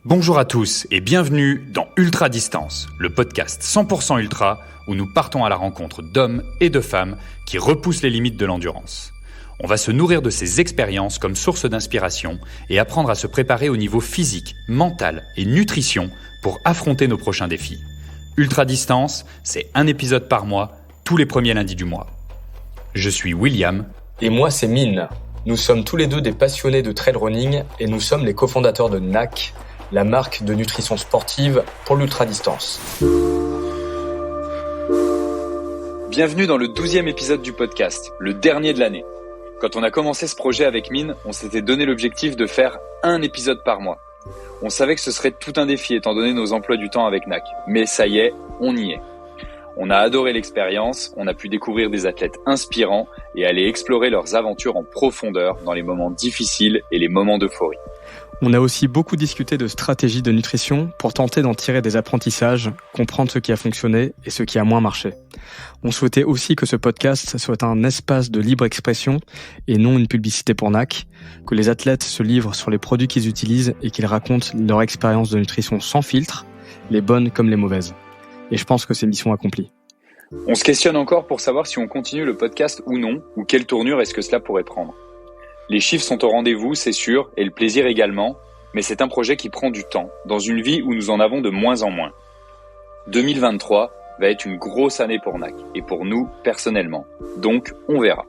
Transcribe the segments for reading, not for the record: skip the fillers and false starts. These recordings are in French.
Bonjour à tous et bienvenue dans Ultra Distance, le podcast 100% ultra où nous partons à la rencontre d'hommes et de femmes qui repoussent les limites de l'endurance. On va se nourrir de ces expériences comme source d'inspiration et apprendre à se préparer au niveau physique, mental et nutrition pour affronter nos prochains défis. Ultra Distance, c'est un épisode par mois, tous les premiers lundis du mois. Je suis William. Et moi, c'est Mine. Nous sommes tous les deux des passionnés de trail running et nous sommes les cofondateurs de NAC, la marque de nutrition sportive pour l'ultra-distance. Bienvenue dans le 12e épisode du podcast, le dernier de l'année. Quand on a commencé ce projet avec Mine, on s'était donné l'objectif de faire un épisode par mois. On savait que ce serait tout un défi étant donné nos emplois du temps avec NAC. Mais ça y est, on y est. On a adoré l'expérience, on a pu découvrir des athlètes inspirants et aller explorer leurs aventures en profondeur dans les moments difficiles et les moments d'euphorie. On a aussi beaucoup discuté de stratégies de nutrition pour tenter d'en tirer des apprentissages, comprendre ce qui a fonctionné et ce qui a moins marché. On souhaitait aussi que ce podcast soit un espace de libre expression et non une publicité pour NAC, que les athlètes se livrent sur les produits qu'ils utilisent et qu'ils racontent leur expérience de nutrition sans filtre, les bonnes comme les mauvaises. Et je pense que c'est mission accomplie. On se questionne encore pour savoir si on continue le podcast ou non, ou quelle tournure est-ce que cela pourrait prendre. Les chiffres sont au rendez-vous, c'est sûr, et le plaisir également, mais c'est un projet qui prend du temps, dans une vie où nous en avons de moins en moins. 2023 va être une grosse année pour NAC, et pour nous, personnellement. Donc, on verra.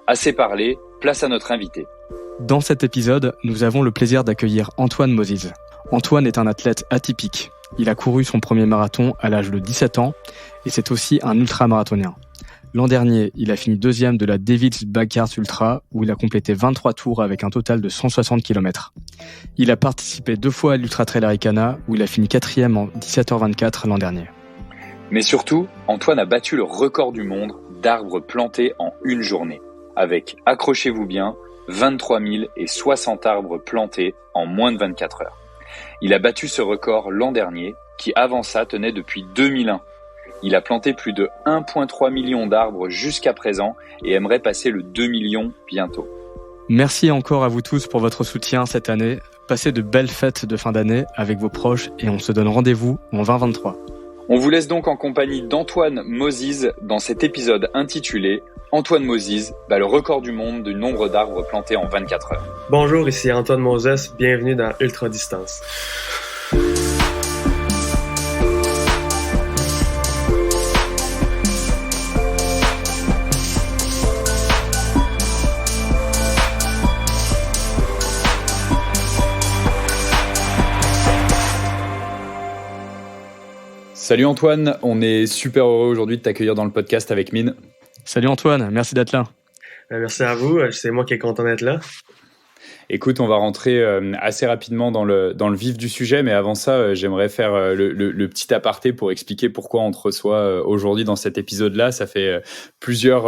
Assez parlé, place à notre invité. Dans cet épisode, nous avons le plaisir d'accueillir Antoine Mosiz. Antoine est un athlète atypique. Il a couru son premier marathon à l'âge de 17 ans, et c'est aussi un ultramarathonien. L'an dernier, il a fini deuxième de la David's Backyard Ultra, où il a complété 23 tours avec un total de 160 km. Il a participé 2 fois à l'Ultra Trail Arikana, où il a fini 4e en 17h24 l'an dernier. Mais surtout, Antoine a battu le record du monde d'arbres plantés en une journée, avec, accrochez-vous bien, 23 060 arbres plantés en moins de 24 heures. Il a battu ce record l'an dernier, qui avant ça tenait depuis 2001. Il a planté plus de 1,3 million d'arbres jusqu'à présent et aimerait passer le 2 millions bientôt. Merci encore à vous tous pour votre soutien cette année. Passez de belles fêtes de fin d'année avec vos proches et on se donne rendez-vous en 2023. On vous laisse donc en compagnie d'Antoine Mosiz dans cet épisode intitulé « Antoine Mosiz bat le record du monde du nombre d'arbres plantés en 24 heures ». Bonjour, ici Antoine Mosiz, bienvenue dans Ultra Distance. Salut Antoine, on est super heureux aujourd'hui de t'accueillir dans le podcast avec Mine. Salut Antoine, merci d'être là. Merci à vous, c'est moi qui est content d'être là. Écoute, on va rentrer assez rapidement dans le vif du sujet, mais avant ça, j'aimerais faire le petit aparté pour expliquer pourquoi on te reçoit aujourd'hui dans cet épisode-là. Ça fait plusieurs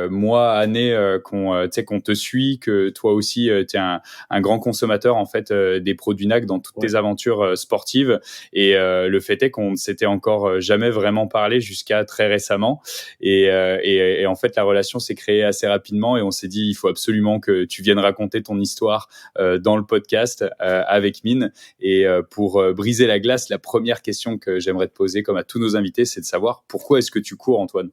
mois, années qu'on te suit, que toi aussi, tu es un grand consommateur en fait des produits NAC dans toutes tes aventures sportives. Et le fait est qu'on ne s'était encore jamais vraiment parlé jusqu'à très récemment. Et en fait, la relation s'est créée assez rapidement et on s'est dit, il faut absolument que tu viennes raconter ton histoire dans le podcast avec Mine. Et pour briser la glace, la première question que j'aimerais te poser, comme à tous nos invités, c'est de savoir pourquoi est-ce que tu cours, Antoine?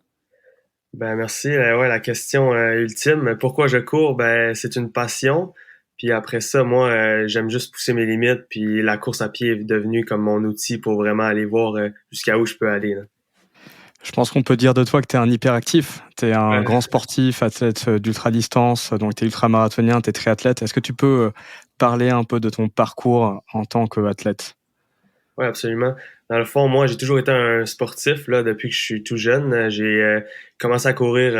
Merci. La question ultime, pourquoi je cours? C'est une passion. Puis après ça, moi, j'aime juste pousser mes limites. Puis la course à pied est devenue comme mon outil pour vraiment aller voir jusqu'à où je peux aller, là. Je pense qu'on peut dire de toi que tu es un hyperactif. Tu es un grand sportif, athlète d'ultra-distance, donc tu es ultramarathonien, tu es triathlète. Est-ce que tu peux parler un peu de ton parcours en tant qu'athlète? Oui, absolument. Dans le fond, moi, j'ai toujours été un sportif là depuis que je suis tout jeune. J'ai commencé à courir,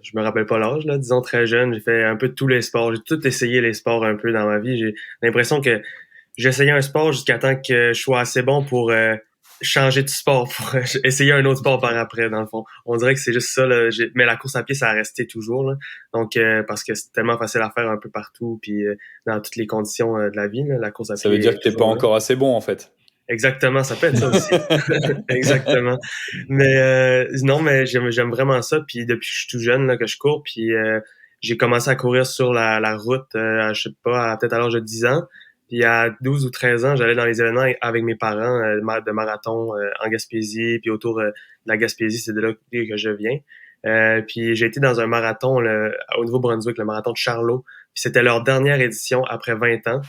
je me rappelle pas l'âge, là, disons très jeune. J'ai fait un peu de tous les sports. J'ai tout essayé les sports un peu dans ma vie. J'ai l'impression que j'essayais un sport jusqu'à temps que je sois assez bon pour changer de sport, pour essayer un autre sport par après, dans le fond. On dirait que c'est juste ça, là. Mais la course à pied, ça a resté toujours, là. Donc, parce que c'est tellement facile à faire un peu partout, puis dans toutes les conditions de la vie, là, la course à pied. Ça veut dire que t'es pas encore assez bon, en fait. Exactement, ça peut être ça aussi. Exactement. Mais non, mais j'aime vraiment ça. Puis depuis que je suis tout jeune là, que je cours, puis j'ai commencé à courir sur la route, je sais pas, peut-être à l'âge de 10 ans. Puis à 12 ou 13 ans, j'allais dans les événements avec mes parents de marathon en Gaspésie, puis autour de la Gaspésie, c'est de là que je viens. Puis j'ai été dans un marathon au Nouveau-Brunswick, le marathon de Charlot. Puis c'était leur dernière édition après 20 ans.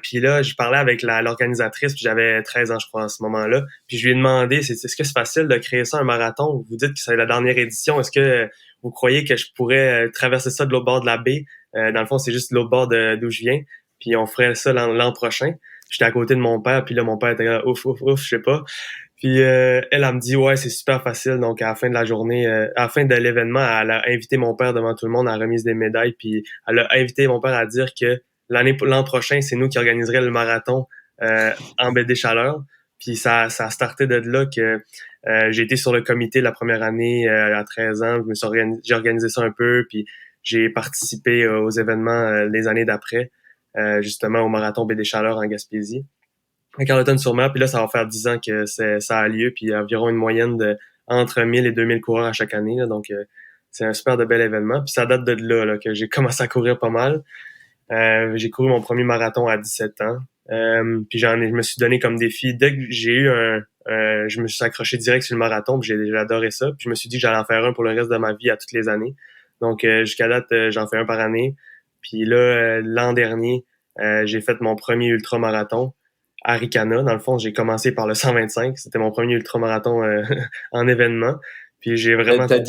Puis là, je parlais avec l'organisatrice, puis j'avais 13 ans, je crois, à ce moment-là. Puis je lui ai demandé, est-ce que c'est facile de créer ça, un marathon? Vous dites que c'est la dernière édition. Est-ce que vous croyez que je pourrais traverser ça de l'autre bord de la baie? Dans le fond, c'est juste de l'autre bord d'où je viens. Puis on ferait ça l'an prochain. J'étais à côté de mon père, puis là, mon père était là, ouf, je sais pas. Puis elle me dit, ouais, c'est super facile. Donc, à la fin de la journée, à la fin de l'événement, elle a invité mon père devant tout le monde à la remise des médailles. Puis elle a invité mon père à dire que l'an prochain, c'est nous qui organiserait le marathon en baie des Chaleurs. Puis ça a starté de là que j'ai été sur le comité la première année à 13 ans. J'ai organisé ça un peu, puis j'ai participé aux événements les années d'après, justement au marathon baie des Chaleurs en Gaspésie. À Carleton-sur-Mer, puis là, ça va faire 10 ans que ça a lieu, puis il y a environ une moyenne de entre 1000 et 2000 coureurs à chaque année. Là, donc, c'est un super de bel événement. Puis ça date de là que j'ai commencé à courir pas mal. J'ai couru mon premier marathon à 17 ans. Puis je me suis donné comme défi, dès que j'ai eu je me suis accroché direct sur le marathon, puis j'ai adoré ça. Puis je me suis dit que j'allais en faire un pour le reste de ma vie à toutes les années. Donc, jusqu'à date, j'en fais un par année. Puis là, l'an dernier, j'ai fait mon premier ultramarathon à Ricana. Dans le fond, j'ai commencé par le 125. C'était mon premier ultramarathon en événement. Puis j'ai vraiment Ta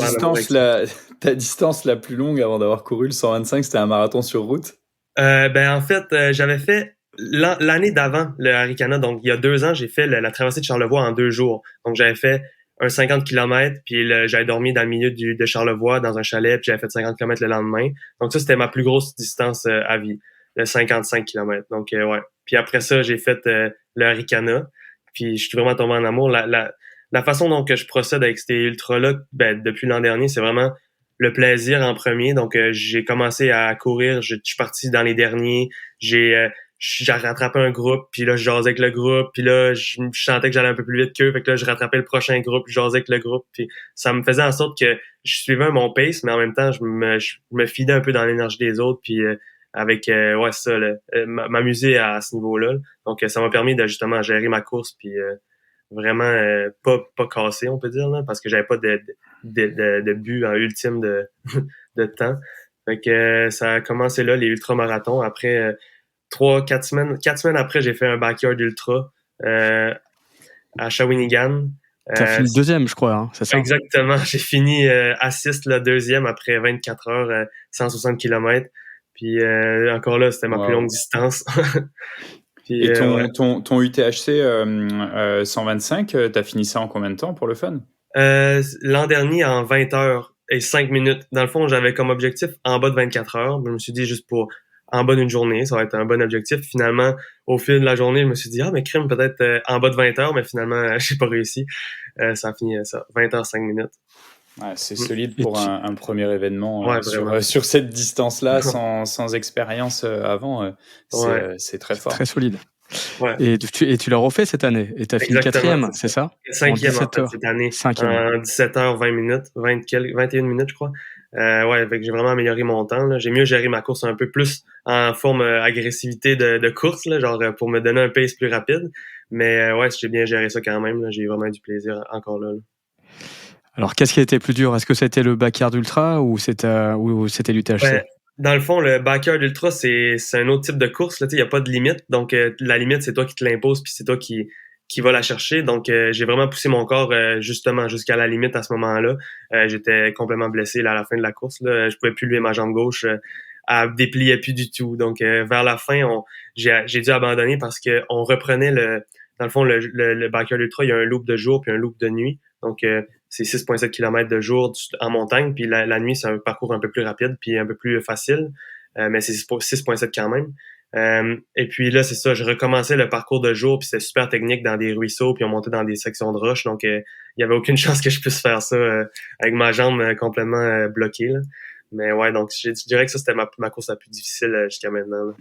distance la plus longue avant d'avoir couru le 125, c'était un marathon sur route? En fait, j'avais fait l'année d'avant le Haricana. Donc, il y a 2 ans, j'ai fait la traversée de Charlevoix en 2 jours. Donc, j'avais fait un 50 km, puis j'avais dormi dans le milieu de Charlevoix dans un chalet, puis j'avais fait 50 km le lendemain. Donc, ça, c'était ma plus grosse distance à vie, le 55 km. Donc, ouais. Puis après ça, j'ai fait le Haricana, puis je suis vraiment tombé en amour. La façon dont que je procède avec ces ultras-là, depuis l'an dernier, c'est vraiment le plaisir en premier. Donc, j'ai commencé à courir. Je suis parti dans les derniers. J'ai rattrapé un groupe, puis là, je jasais avec le groupe. Puis là, je sentais que j'allais un peu plus vite qu'eux. Fait que là, je rattrapais le prochain groupe, je jasais avec le groupe. Puis ça me faisait en sorte que je suivais mon pace, mais en même temps, je me fidais un peu dans l'énergie des autres. Puis avec, m'amuser à ce niveau-là. Donc, ça m'a permis de justement gérer ma course, puis vraiment pas cassé, on peut dire, là, parce que j'avais pas de but ultime de temps. Fait que ça a commencé là, les ultramarathons. Après 4 semaines après, j'ai fait un backyard ultra à Shawinigan. T'as fini deuxième, je crois, hein, c'est ça? Exactement. J'ai fini assist le deuxième après 24 heures, 160 km. Puis encore là, c'était ma plus longue distance. Puis, et ton UTHC 125, t'as fini ça en combien de temps pour le fun? L'an dernier, en 20 heures et 5 minutes. Dans le fond, j'avais comme objectif en bas de 24 heures. Je me suis dit juste pour en bas d'une journée, ça va être un bon objectif. Finalement, au fil de la journée, je me suis dit, mais crime, peut-être en bas de 20 heures, mais finalement, j'ai pas réussi. Ça a fini ça, 20 heures, 5 minutes. Ouais, c'est solide pour un premier événement sur cette distance-là, sans expérience avant. C'est très fort. Très solide. Ouais. Et tu l'as refait cette année. Et tu as fini 4e, c'est ça? 5e en fait, cette année. 5e. En 17 heures, 20 minutes, 21 minutes, je crois. Fait que j'ai vraiment amélioré mon temps. Là. J'ai mieux géré ma course un peu plus en forme agressivité de course, là, genre pour me donner un pace plus rapide. Mais j'ai bien géré ça quand même. Là. J'ai vraiment eu du plaisir encore là. Alors, qu'est-ce qui a été plus dur? Est-ce que c'était le backyard ultra ou c'était l'UTHC? Dans le fond, le backyard ultra, c'est un autre type de course. Il n'y a pas de limite. Donc, la limite, c'est toi qui te l'imposes, puis c'est toi qui va la chercher. Donc, j'ai vraiment poussé mon corps justement jusqu'à la limite à ce moment-là. J'étais complètement blessé là, à la fin de la course. Là. Je pouvais plus lever ma jambe gauche. Elle dépliait plus du tout. Donc, vers la fin, j'ai dû abandonner parce que on reprenait dans le fond, le backyard ultra, il y a un loop de jour puis un loop de nuit. Donc, c'est 6,7 km de jour en montagne. Puis la nuit, c'est un parcours un peu plus rapide puis un peu plus facile. Mais c'est 6,7 quand même. Et puis là, c'est ça, je recommençais le parcours de jour, puis c'était super technique dans des ruisseaux, puis on montait dans des sections de roches. Donc, il y avait aucune chance que je puisse faire ça avec ma jambe complètement bloquée. Là. Mais ouais, donc je dirais que ça, c'était ma course la plus difficile jusqu'à maintenant. Là.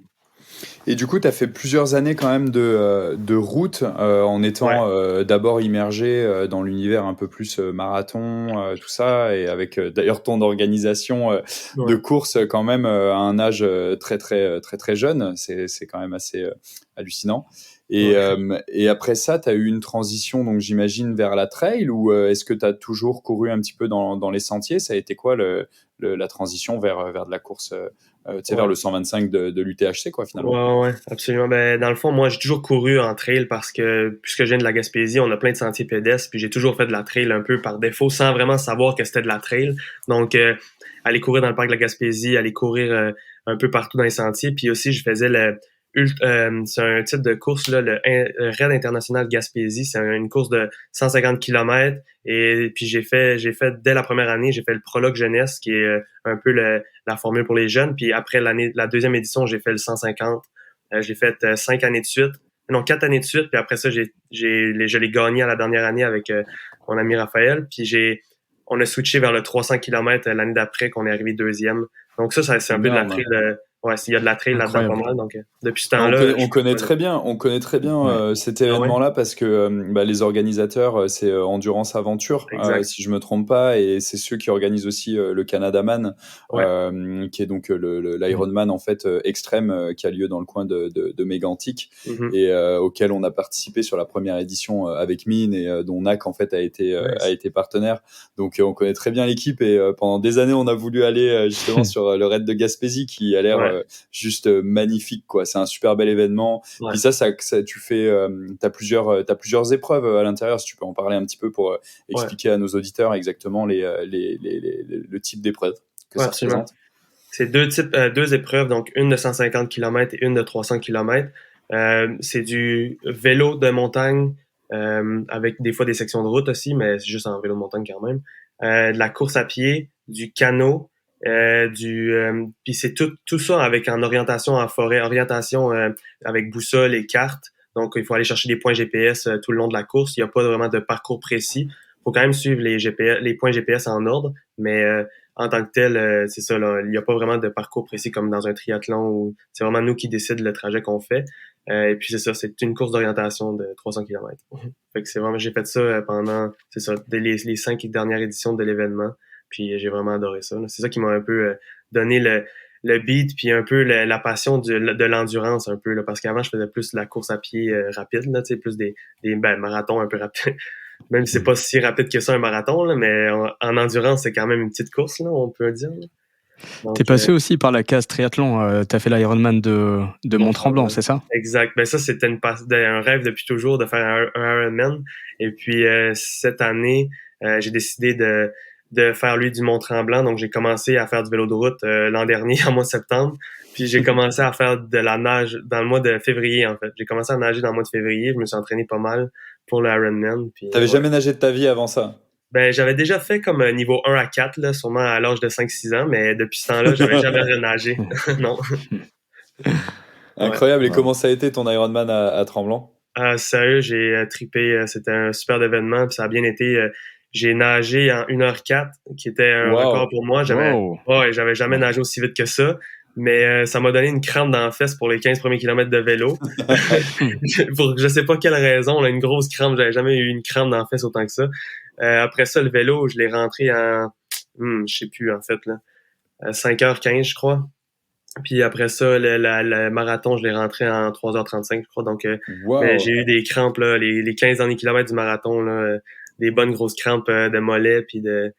Et du coup, tu as fait plusieurs années quand même de route en étant d'abord immergé dans l'univers un peu plus marathon, tout ça, et avec d'ailleurs ton organisation de course quand même à un âge très jeune. C'est quand même assez hallucinant. Et après ça, tu as eu une transition, donc j'imagine, vers la trail, ou est-ce que tu as toujours couru un petit peu dans les sentiers? Ça a été quoi la transition vers de la course vers le 125 de l'UTHC, quoi, finalement? Ouais, absolument. Ben, dans le fond, moi, j'ai toujours couru en trail parce que, puisque je viens de la Gaspésie, on a plein de sentiers pédestres, puis j'ai toujours fait de la trail un peu par défaut, sans vraiment savoir que c'était de la trail. Donc, aller courir dans le parc de la Gaspésie, aller courir un peu partout dans les sentiers, puis aussi, je faisais c'est un type de course, là, le Raid International Gaspésie. C'est une course de 150 km. Et puis j'ai fait dès la première année, j'ai fait le Prologue Jeunesse, qui est un peu la formule pour les jeunes. Puis après la deuxième édition, j'ai fait le 150. J'ai fait 4 années de suite. Puis après ça, je l'ai gagné à la dernière année avec mon ami Raphaël. Puis on a switché vers le 300 km l'année d'après, qu'on est arrivé deuxième. Donc ça c'est un peu de la trail. Ouais, il y a de la trail là-dedans pas mal. Donc depuis ce temps-là, on connaît très bien cet événement-là parce que les organisateurs, c'est Endurance Aventure, si je me trompe pas, et c'est ceux qui organisent aussi le Canadaman, qui est donc l'Ironman en fait extrême qui a lieu dans le coin de Mégantic, et auquel on a participé sur la première édition avec Mine, et dont NAC en fait a été partenaire. Donc on connaît très bien l'équipe, et pendant des années on a voulu aller justement sur le raid de Gaspésie, qui a l'air juste magnifique, quoi. C'est un super bel événement. Puis ça tu fais t'as plusieurs épreuves à l'intérieur, si tu peux en parler un petit peu pour expliquer à nos auditeurs exactement le type d'épreuve que ça représente. C'est deux épreuves, donc une de 150 km et une de 300 km. C'est du vélo de montagne avec des fois des sections de route aussi, mais c'est juste en vélo de montagne quand même. De la course à pied, du canot, puis c'est tout ça avec en orientation en forêt, orientation avec boussole et carte. Donc il faut aller chercher des points GPS tout le long de la course. Il n'y a pas vraiment de parcours précis. Il faut quand même suivre les points GPS en ordre, mais en tant que tel, c'est ça, là, il n'y a pas vraiment de parcours précis comme dans un triathlon où c'est vraiment nous qui décident le trajet qu'on fait. Et puis c'est ça, c'est une course d'orientation de 300 km. Fait que c'est vraiment, j'ai fait ça pendant, c'est ça, dès les 5 dernières éditions de l'événement. Puis j'ai vraiment adoré ça, là. C'est ça qui m'a un peu donné le beat, puis un peu la passion de l'endurance un peu, là, parce qu'avant je faisais plus de la course à pied rapide, là, tu sais, plus des marathons un peu rapides. Même si c'est pas si rapide que ça un marathon, là, mais en endurance c'est quand même une petite course, là, on peut dire. Donc, t'es passé aussi par la case triathlon, t'as fait l'Ironman de Mont-Tremblant, c'est ça? Exact. Ben ça, c'était un rêve depuis toujours de faire un Ironman. Et puis cette année, j'ai décidé de faire lui du Mont-Tremblant. Donc j'ai commencé à faire du vélo de route l'an dernier, en mois de septembre. Puis j'ai commencé à faire de la nage dans le mois de février, en fait. J'ai commencé à nager dans le mois de février. Je me suis entraîné pas mal pour le Ironman. T'avais jamais nagé de ta vie avant ça? Ben, j'avais déjà fait comme niveau 1 à 4, là, sûrement à l'âge de 5-6 ans, mais depuis ce temps-là, j'avais jamais renagé. Non. Incroyable. Et comment ça a été ton Ironman à Tremblant? Sérieux, j'ai trippé. C'était un super événement, puis ça a bien été. J'ai nagé en 1h04, qui était un record pour moi. J'avais jamais nagé aussi vite que ça. Mais ça m'a donné une crampe dans la fesse pour les 15 premiers kilomètres de vélo. Pour je sais pas quelle raison, là, une grosse crampe. J'avais jamais eu une crampe dans la fesse autant que ça. Après ça, le vélo, je l'ai rentré en... je sais plus, en fait, là. 5h15, je crois. Puis après ça, le marathon, je l'ai rentré en 3h35, je crois. Donc, j'ai eu des crampes, là, les 15 derniers kilomètres du marathon, là, des bonnes grosses crampes de mollets puis de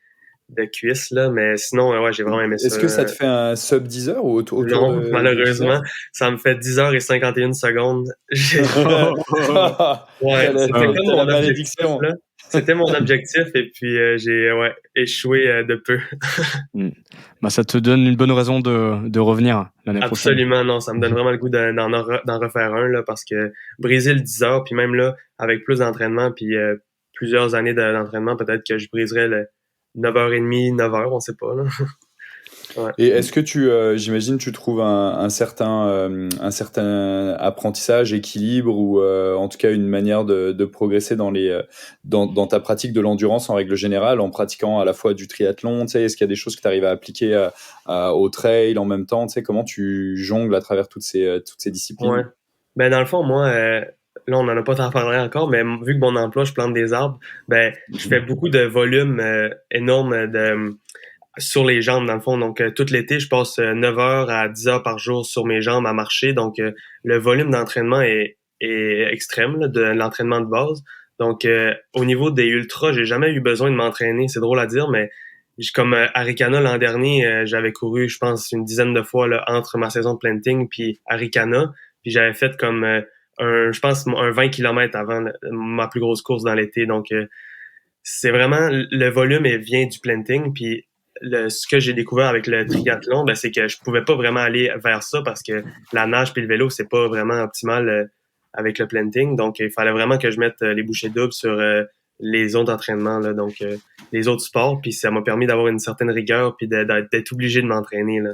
cuisses, là. Mais sinon, j'ai vraiment aimé ça. Est-ce que ça te fait un sub 10 heures ou autour non, malheureusement, ça me fait 10h51 secondes. C'était comme mon objectif, là. C'était mon objectif et puis j'ai échoué de peu. Ça te donne une bonne raison de revenir l'année prochaine. Absolument, non, ça me donne vraiment le goût d'en refaire un, là, parce que briser le 10 heures, puis même là, avec plus d'entraînement, puis plusieurs années d'entraînement, peut-être que je briserais le 9h30, 9h, on sait pas, là. Ouais. Et est-ce que j'imagine, tu trouves un certain apprentissage, équilibre ou en tout cas une manière de progresser dans ta pratique de l'endurance en règle générale, en pratiquant à la fois du triathlon, tu sais, est-ce qu'il y a des choses que tu arrives à appliquer au trail en même temps, tu sais, comment tu jongles à travers toutes ces disciplines? Ouais. Ben, dans le fond, moi, là, on en a pas tant parlé encore, mais vu que mon emploi, je plante des arbres, ben, je fais beaucoup de volume énorme sur les jambes, dans le fond. Donc, tout l'été, je passe 9 heures à 10 heures par jour sur mes jambes à marcher. Donc, le volume d'entraînement est extrême, là, de l'entraînement de base. Donc, au niveau des ultras, j'ai jamais eu besoin de m'entraîner. C'est drôle à dire, mais comme Arikana l'an dernier, j'avais couru, je pense, une dizaine de fois là, entre ma saison de planting puis Arikana. Puis j'avais fait comme je pense, un 20 km avant ma plus grosse course dans l'été. Donc, c'est vraiment le volume vient du planting. Puis ce que j'ai découvert avec le triathlon, ben, c'est que je pouvais pas vraiment aller vers ça parce que la nage puis le vélo, c'est pas vraiment optimal avec le planting. Donc, il fallait vraiment que je mette les bouchées doubles sur les autres entraînements, là, donc les autres sports. Puis ça m'a permis d'avoir une certaine rigueur puis d'être obligé de m'entraîner, là.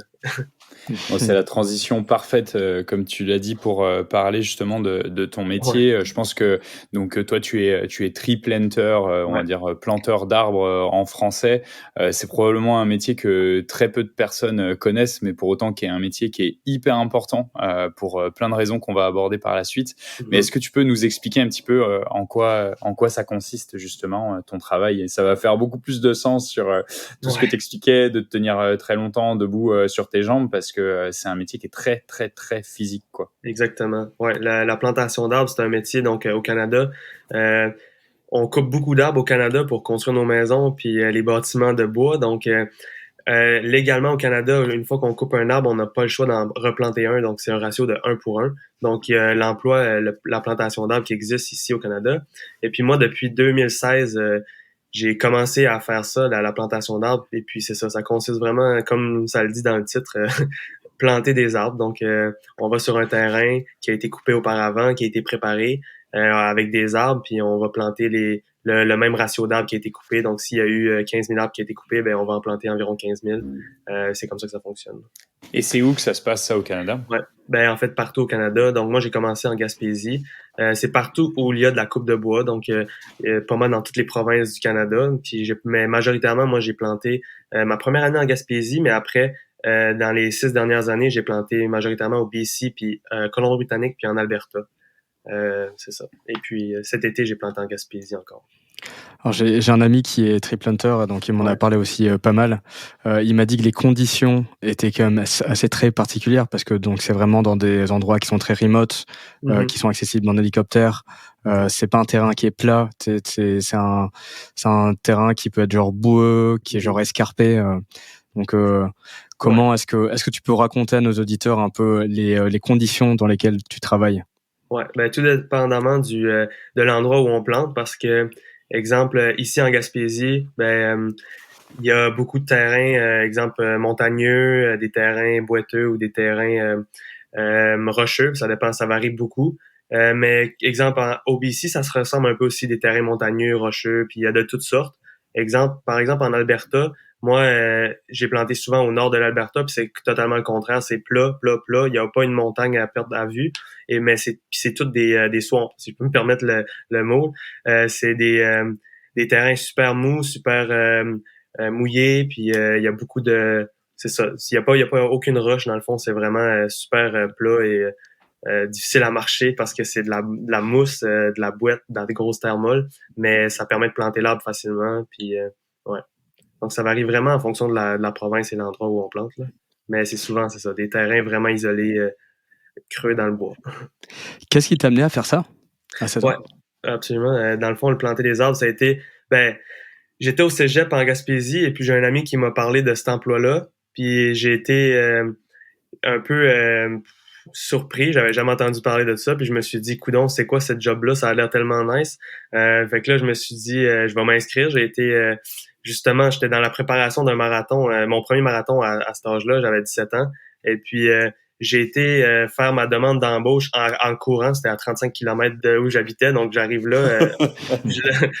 Bon, c'est la transition parfaite, comme tu l'as dit, pour parler justement de ton métier. Ouais. Je pense que donc toi, tu es tree planter, on va dire planteur d'arbres en français. C'est probablement un métier que très peu de personnes connaissent, mais pour autant qui est un métier qui est hyper important pour plein de raisons qu'on va aborder par la suite. Mais est-ce que tu peux nous expliquer un petit peu en quoi ça consiste justement ton travail? Et ça va faire beaucoup plus de sens sur tout ce que tu expliquais, de te tenir très longtemps debout sur tes jambes, parce que c'est un métier qui est très, très, très physique, quoi. Exactement. Ouais, la plantation d'arbres, c'est un métier donc au Canada. On coupe beaucoup d'arbres au Canada pour construire nos maisons puis les bâtiments de bois. Donc, légalement au Canada, une fois qu'on coupe un arbre, on n'a pas le choix d'en replanter un. Donc, c'est un ratio de 1 pour 1. Donc, il y a l'emploi, la plantation d'arbres qui existe ici au Canada. Et puis moi, depuis 2016, j'ai commencé à faire ça, la plantation d'arbres. Et puis c'est ça, ça consiste vraiment, comme ça le dit dans le titre, planter des arbres. Donc, on va sur un terrain qui a été coupé auparavant, qui a été préparé avec des arbres, puis on va planter le même ratio d'arbres qui a été coupé. Donc, s'il y a eu 15 000 arbres qui ont été coupés, ben on va en planter environ 15 000. C'est comme ça que ça fonctionne. Et c'est où que ça se passe, ça, au Canada? Ouais. Ben, en fait, partout au Canada. Donc, moi, j'ai commencé en Gaspésie. C'est partout où il y a de la coupe de bois. Donc, pas mal dans toutes les provinces du Canada. Puis, mais majoritairement, moi, j'ai planté ma première année en Gaspésie, mais après, dans les 6 dernières années, j'ai planté majoritairement au BC, puis Colombie-Britannique, puis en Alberta. C'est ça. Et puis, cet été, j'ai planté en Gaspésie encore. Alors j'ai un ami qui est tree planter, donc il m'en a parlé aussi pas mal. Il m'a dit que les conditions étaient quand même assez très particulières parce que donc c'est vraiment dans des endroits qui sont très remote, qui sont accessibles en hélicoptère. C'est pas un terrain qui est plat, c'est un terrain qui peut être genre boueux, qui est genre escarpé. Donc comment est-ce que tu peux raconter à nos auditeurs un peu les conditions dans lesquelles tu travailles? Ouais, ben tout dépendamment de l'endroit où on plante, parce que exemple ici en Gaspésie, ben il y a beaucoup de terrains, exemple montagneux, des terrains boiteux ou des terrains rocheux, ça dépend, ça varie beaucoup. Mais exemple au BC, ça se ressemble un peu aussi des terrains montagneux, rocheux, puis il y a de toutes sortes. Par exemple en Alberta, moi j'ai planté souvent au nord de l'Alberta, puis c'est totalement le contraire, c'est plat, plat, plat, il y a pas une montagne à perdre à vue, mais c'est toutes des swamps, si je peux me permettre le mot. C'est des terrains super mous, super mouillés, puis il y a beaucoup de c'est ça, il y a pas aucune roche dans le fond, c'est vraiment super plat et difficile à marcher parce que c'est de la mousse, de la boîte dans des grosses terres molles, mais ça permet de planter l'arbre facilement, puis ouais. Donc ça varie vraiment en fonction de la province et l'endroit où on plante, là. Mais c'est ça, des terrains vraiment isolés, creux dans le bois. Qu'est-ce qui t'a amené à faire ça à 16 ans? Ouais, absolument. Dans le fond, le planter des arbres, ça a été, j'étais au cégep en Gaspésie et puis j'ai un ami qui m'a parlé de cet emploi-là. Puis j'ai été un peu surpris. J'avais jamais entendu parler de ça. Puis je me suis dit, coudonc, c'est quoi cette job-là? Ça a l'air tellement nice. Fait que là, je me suis dit, je vais m'inscrire. J'ai été, justement, j'étais dans la préparation d'un marathon, mon premier marathon à cet âge-là. J'avais 17 ans. Et puis, j'ai été faire ma demande d'embauche en courant. C'était à 35 km de où j'habitais. Donc, j'arrive là.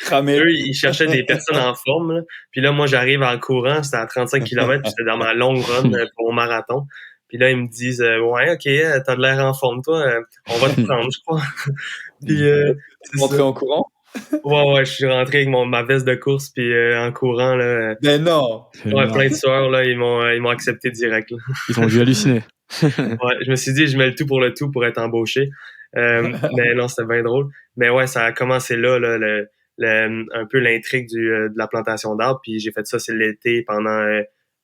Cramé. Eux, ils cherchaient des personnes en forme. Là. Puis là, moi, j'arrive en courant. C'était à 35 km. Puis c'était dans ma longue run pour mon marathon. Puis là, ils me disent ouais, OK, t'as de l'air en forme, toi. On va te prendre, je crois. Puis c'est rentré en courant? Ouais, je suis rentré avec ma veste de course puis en courant là. Mais non. Ouais, plein de sueur là, ils m'ont accepté direct. Là. Ils ont dû halluciner. Ouais, je me suis dit je mets le tout pour être embauché. Mais non, c'était bien drôle. Mais ouais, ça a commencé là un peu l'intrigue de la plantation d'arbres, puis j'ai fait ça c'est l'été pendant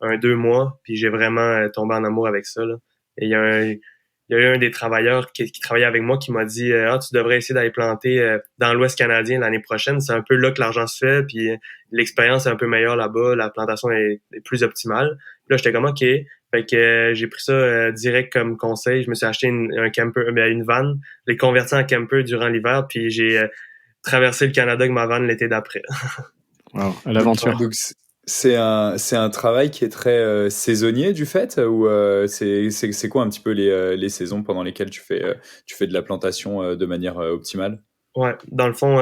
2 mois, puis j'ai vraiment tombé en amour avec ça là. Et il y a eu un des travailleurs qui travaillait avec moi qui m'a dit tu devrais essayer d'aller planter dans l'Ouest canadien l'année prochaine. C'est un peu là que l'argent se fait, puis l'expérience est un peu meilleure là-bas, la plantation est plus optimale. Puis là, j'étais comme OK. Fait que j'ai pris ça direct comme conseil. Je me suis acheté un camper, une van, je l'ai converti en camper durant l'hiver, puis j'ai traversé le Canada avec ma van l'été d'après. Wow, l'aventure. Donc, c'est un travail qui est très saisonnier du fait, ou c'est quoi un petit peu les saisons pendant lesquelles tu fais de la plantation de manière optimale? Ouais, dans le fond,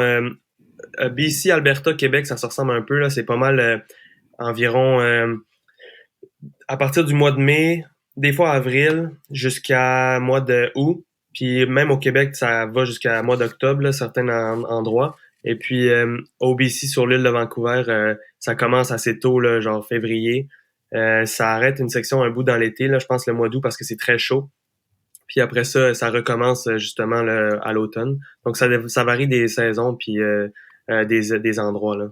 BC, Alberta, Québec, ça se ressemble un peu là. C'est pas mal environ à partir du mois de mai, des fois avril, jusqu'à mois de août. Puis même au Québec, ça va jusqu'à mois d'octobre, là, certains endroits. Et puis au BC, sur l'île de Vancouver, ça commence assez tôt, là, genre février. Ça arrête une section un bout dans l'été, là, je pense le mois d'août, parce que c'est très chaud. Puis après ça, ça recommence justement là, à l'automne. Donc ça varie des saisons puis des endroits là.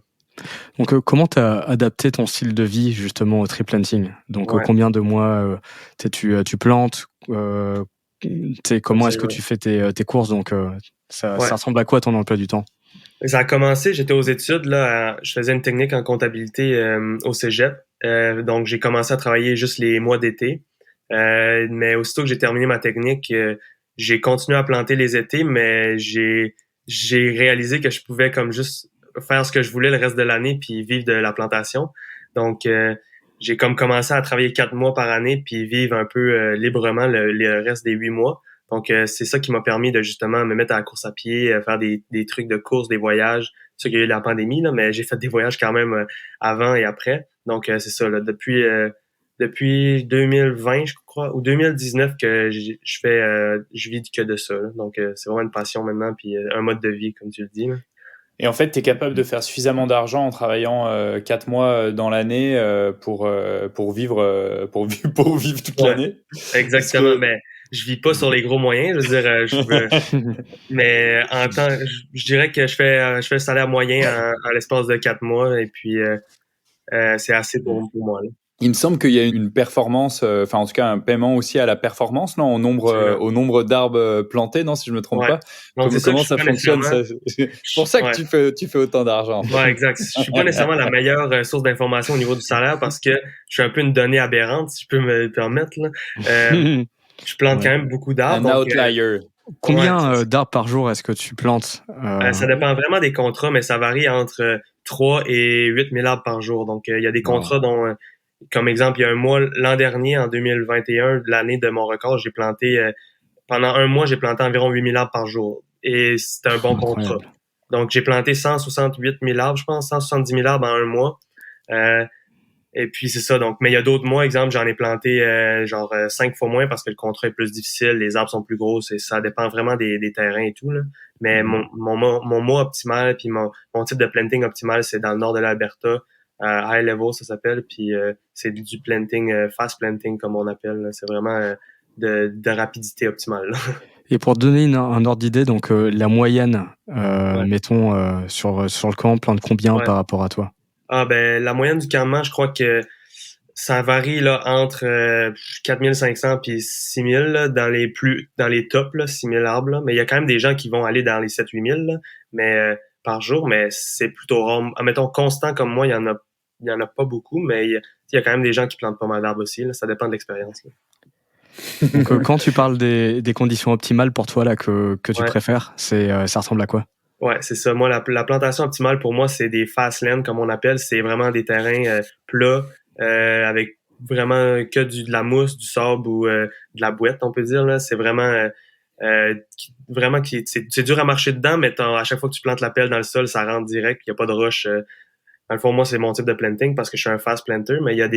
Donc, comment tu as adapté ton style de vie justement au tree planting? Donc, combien de mois tu plantes? Comment est-ce que tu fais tes courses? Donc, ça ressemble à quoi ton emploi du temps? Ça a commencé, j'étais aux études, là, je faisais une technique en comptabilité au cégep. Donc, j'ai commencé à travailler juste les mois d'été. Mais aussitôt que j'ai terminé ma technique, j'ai continué à planter les étés, mais j'ai réalisé que je pouvais comme juste faire ce que je voulais le reste de l'année puis vivre de la plantation. Donc, j'ai comme commencé à travailler 4 mois par année puis vivre un peu librement le reste des 8 mois. Donc, c'est ça qui m'a permis de justement me mettre à la course à pied, faire des trucs de course, des voyages. C'est sûr qu'il y a eu la pandémie, là, mais j'ai fait des voyages quand même avant et après. Donc, c'est ça, là, depuis 2020, je crois, ou 2019 que je vis que de ça. Là. Donc, c'est vraiment une passion maintenant, puis un mode de vie, comme tu le dis. Là. Et en fait, tu es capable de faire suffisamment d'argent en travaillant 4 mois dans l'année pour vivre toute l'année. Exactement, mais je vis pas sur les gros moyens, je veux dire, mais en temps, je dirais que je fais le salaire moyen en l'espace de 4 mois, et puis c'est assez pour moi. Là. Il me semble qu'il y a une performance, enfin en tout cas un paiement aussi à la performance, non, au nombre d'arbres plantés, non, si je me trompe pas. Donc, comment ça fonctionne ça? C'est pour ça que tu fais autant d'argent. En fait. Ouais, exact. Je suis pas nécessairement la meilleure source d'information au niveau du salaire parce que je suis un peu une donnée aberrante, si je peux me permettre. Là. Je plante quand même beaucoup d'arbres. Un outlier. Combien d'arbres par jour est-ce que tu plantes? Ça dépend vraiment des contrats, mais ça varie entre 3 et 8 000 arbres par jour. Donc, il y a des contrats dont, comme exemple, il y a un mois, l'an dernier, en 2021, l'année de mon record, j'ai planté, pendant un mois, j'ai planté environ 8 000 arbres par jour. Et c'était un bon contrat. Donc, j'ai planté 168 000 arbres, je pense, 170 000 arbres en un mois. Et puis, c'est ça. Donc, mais il y a d'autres mois, exemple, j'en ai planté 5 fois moins parce que le contrat est plus difficile, les arbres sont plus gros, ça dépend vraiment des terrains et tout. Là. Mais mon mois optimal, puis mon type de planting optimal, c'est dans le nord de l'Alberta, high level, ça s'appelle, puis c'est du planting, fast planting, comme on appelle. Là. C'est vraiment de rapidité optimale. Là. Et pour donner un ordre d'idée, donc la moyenne, mettons, sur le camp, plante combien par rapport à toi? Ah ben la moyenne du campement, je crois que ça varie là entre 4500 puis 6000 là, dans les tops là, 6000 arbres là. Mais il y a quand même des gens qui vont aller dans les 7-8 000 là, mais par jour, mais c'est plutôt rare. Admettons constant comme moi, il y en a pas beaucoup, mais il y a quand même des gens qui plantent pas mal d'arbres aussi là, ça dépend de l'expérience. Là. Donc quand tu parles des conditions optimales pour toi là que tu préfères, ça ressemble à quoi? Ouais, c'est ça. Moi, la plantation optimale pour moi, c'est des fastlands, comme on appelle. C'est vraiment des terrains plats avec vraiment que de la mousse, du sable ou de la boîte, on peut dire. Là. C'est vraiment c'est dur à marcher dedans, mais à chaque fois que tu plantes la pelle dans le sol, ça rentre direct. Il n'y a pas de roche. Dans le fond, moi, c'est mon type de planting parce que je suis un fast planter, mais il y a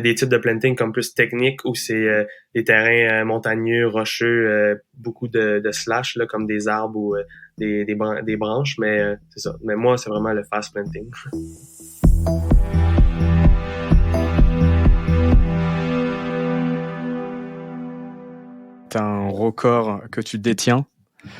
des types de planting comme plus techniques où c'est des terrains montagneux, rocheux, beaucoup de slash là, comme des arbres ou des branches, mais c'est ça. Mais moi, c'est vraiment le fast planting. T'as un record que tu détiens,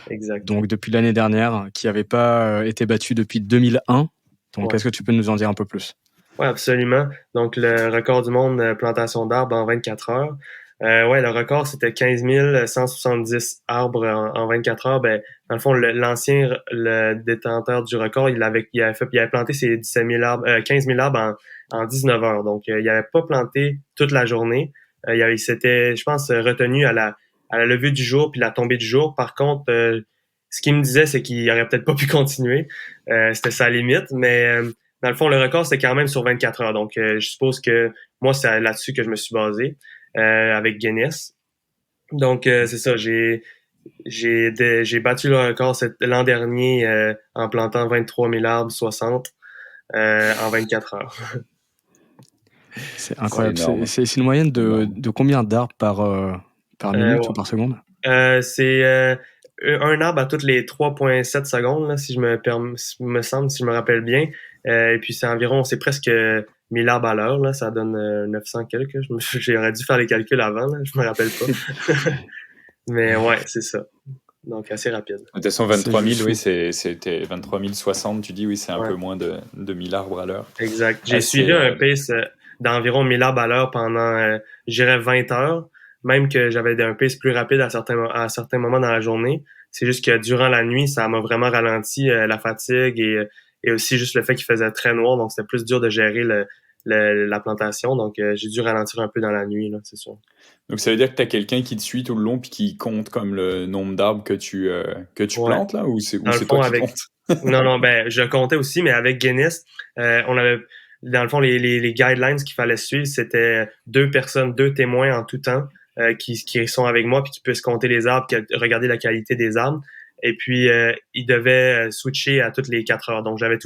Exact. donc depuis l'année dernière, qui n'avait pas été battu depuis 2001. Donc, Ouais. est-ce que tu peux nous en dire un peu plus? Oui, absolument. Donc, le record du monde plantation d'arbres en 24 heures. Ouais, le record, c'était 15 170 arbres en 24 heures. Ben, dans le fond, le détenteur du record, il avait planté ses 15 000 arbres en 19 heures. Donc, il avait pas planté toute la journée. Il s'était, je pense, retenu à la levée du jour puis la tombée du jour. Par contre, ce qu'il me disait, c'est qu'il aurait peut-être pas pu continuer. C'était sa limite, mais dans le fond, le record, c'est quand même sur 24 heures. Donc, je suppose que moi, c'est là-dessus que je me suis basé avec Guinness. Donc, c'est ça. J'ai battu le record l'an dernier en plantant 23 000 arbres, 60 en 24 heures. C'est incroyable. C'est C'est une moyenne de combien d'arbres par minute Ouais. ou par seconde? C'est un arbre à toutes les 3,7 secondes, là, si je me rappelle bien. Et puis c'est presque 1000 arbres à l'heure, là, ça donne 900 quelques. J'aurais dû faire les calculs avant, là, je me rappelle pas. Mais ouais, c'est ça. Donc assez rapide. De toute façon, 23 000, C'est oui, c'était 23 060, tu dis, oui, c'est un Ouais. peu moins de 1000 arbres à l'heure. Exact. J'ai suivi un pace d'environ 1000 arbres à l'heure pendant, je dirais, 20 heures. Même que j'avais un pace plus rapide à certains moments dans la journée. C'est juste que durant la nuit, ça m'a vraiment ralenti la fatigue et aussi juste le fait qu'il faisait très noir. Donc, c'était plus dur de gérer la plantation. Donc, j'ai dû ralentir un peu dans la nuit, là, c'est sûr. Donc ça veut dire que tu as quelqu'un qui te suit tout le long puis qui compte comme le nombre d'arbres que tu Ouais. plantes, là, ou c'est Dans le toi fond, qui comptes? Non, ben, je comptais aussi, mais avec Guinness, on avait, dans le fond, les guidelines qu'il fallait suivre, c'était 2 personnes, 2 témoins en tout temps, qui sont avec moi puis qui puissent compter les arbres, regarder la qualité des arbres. Et puis, ils devaient switcher à toutes les 4 heures. Donc, j'avais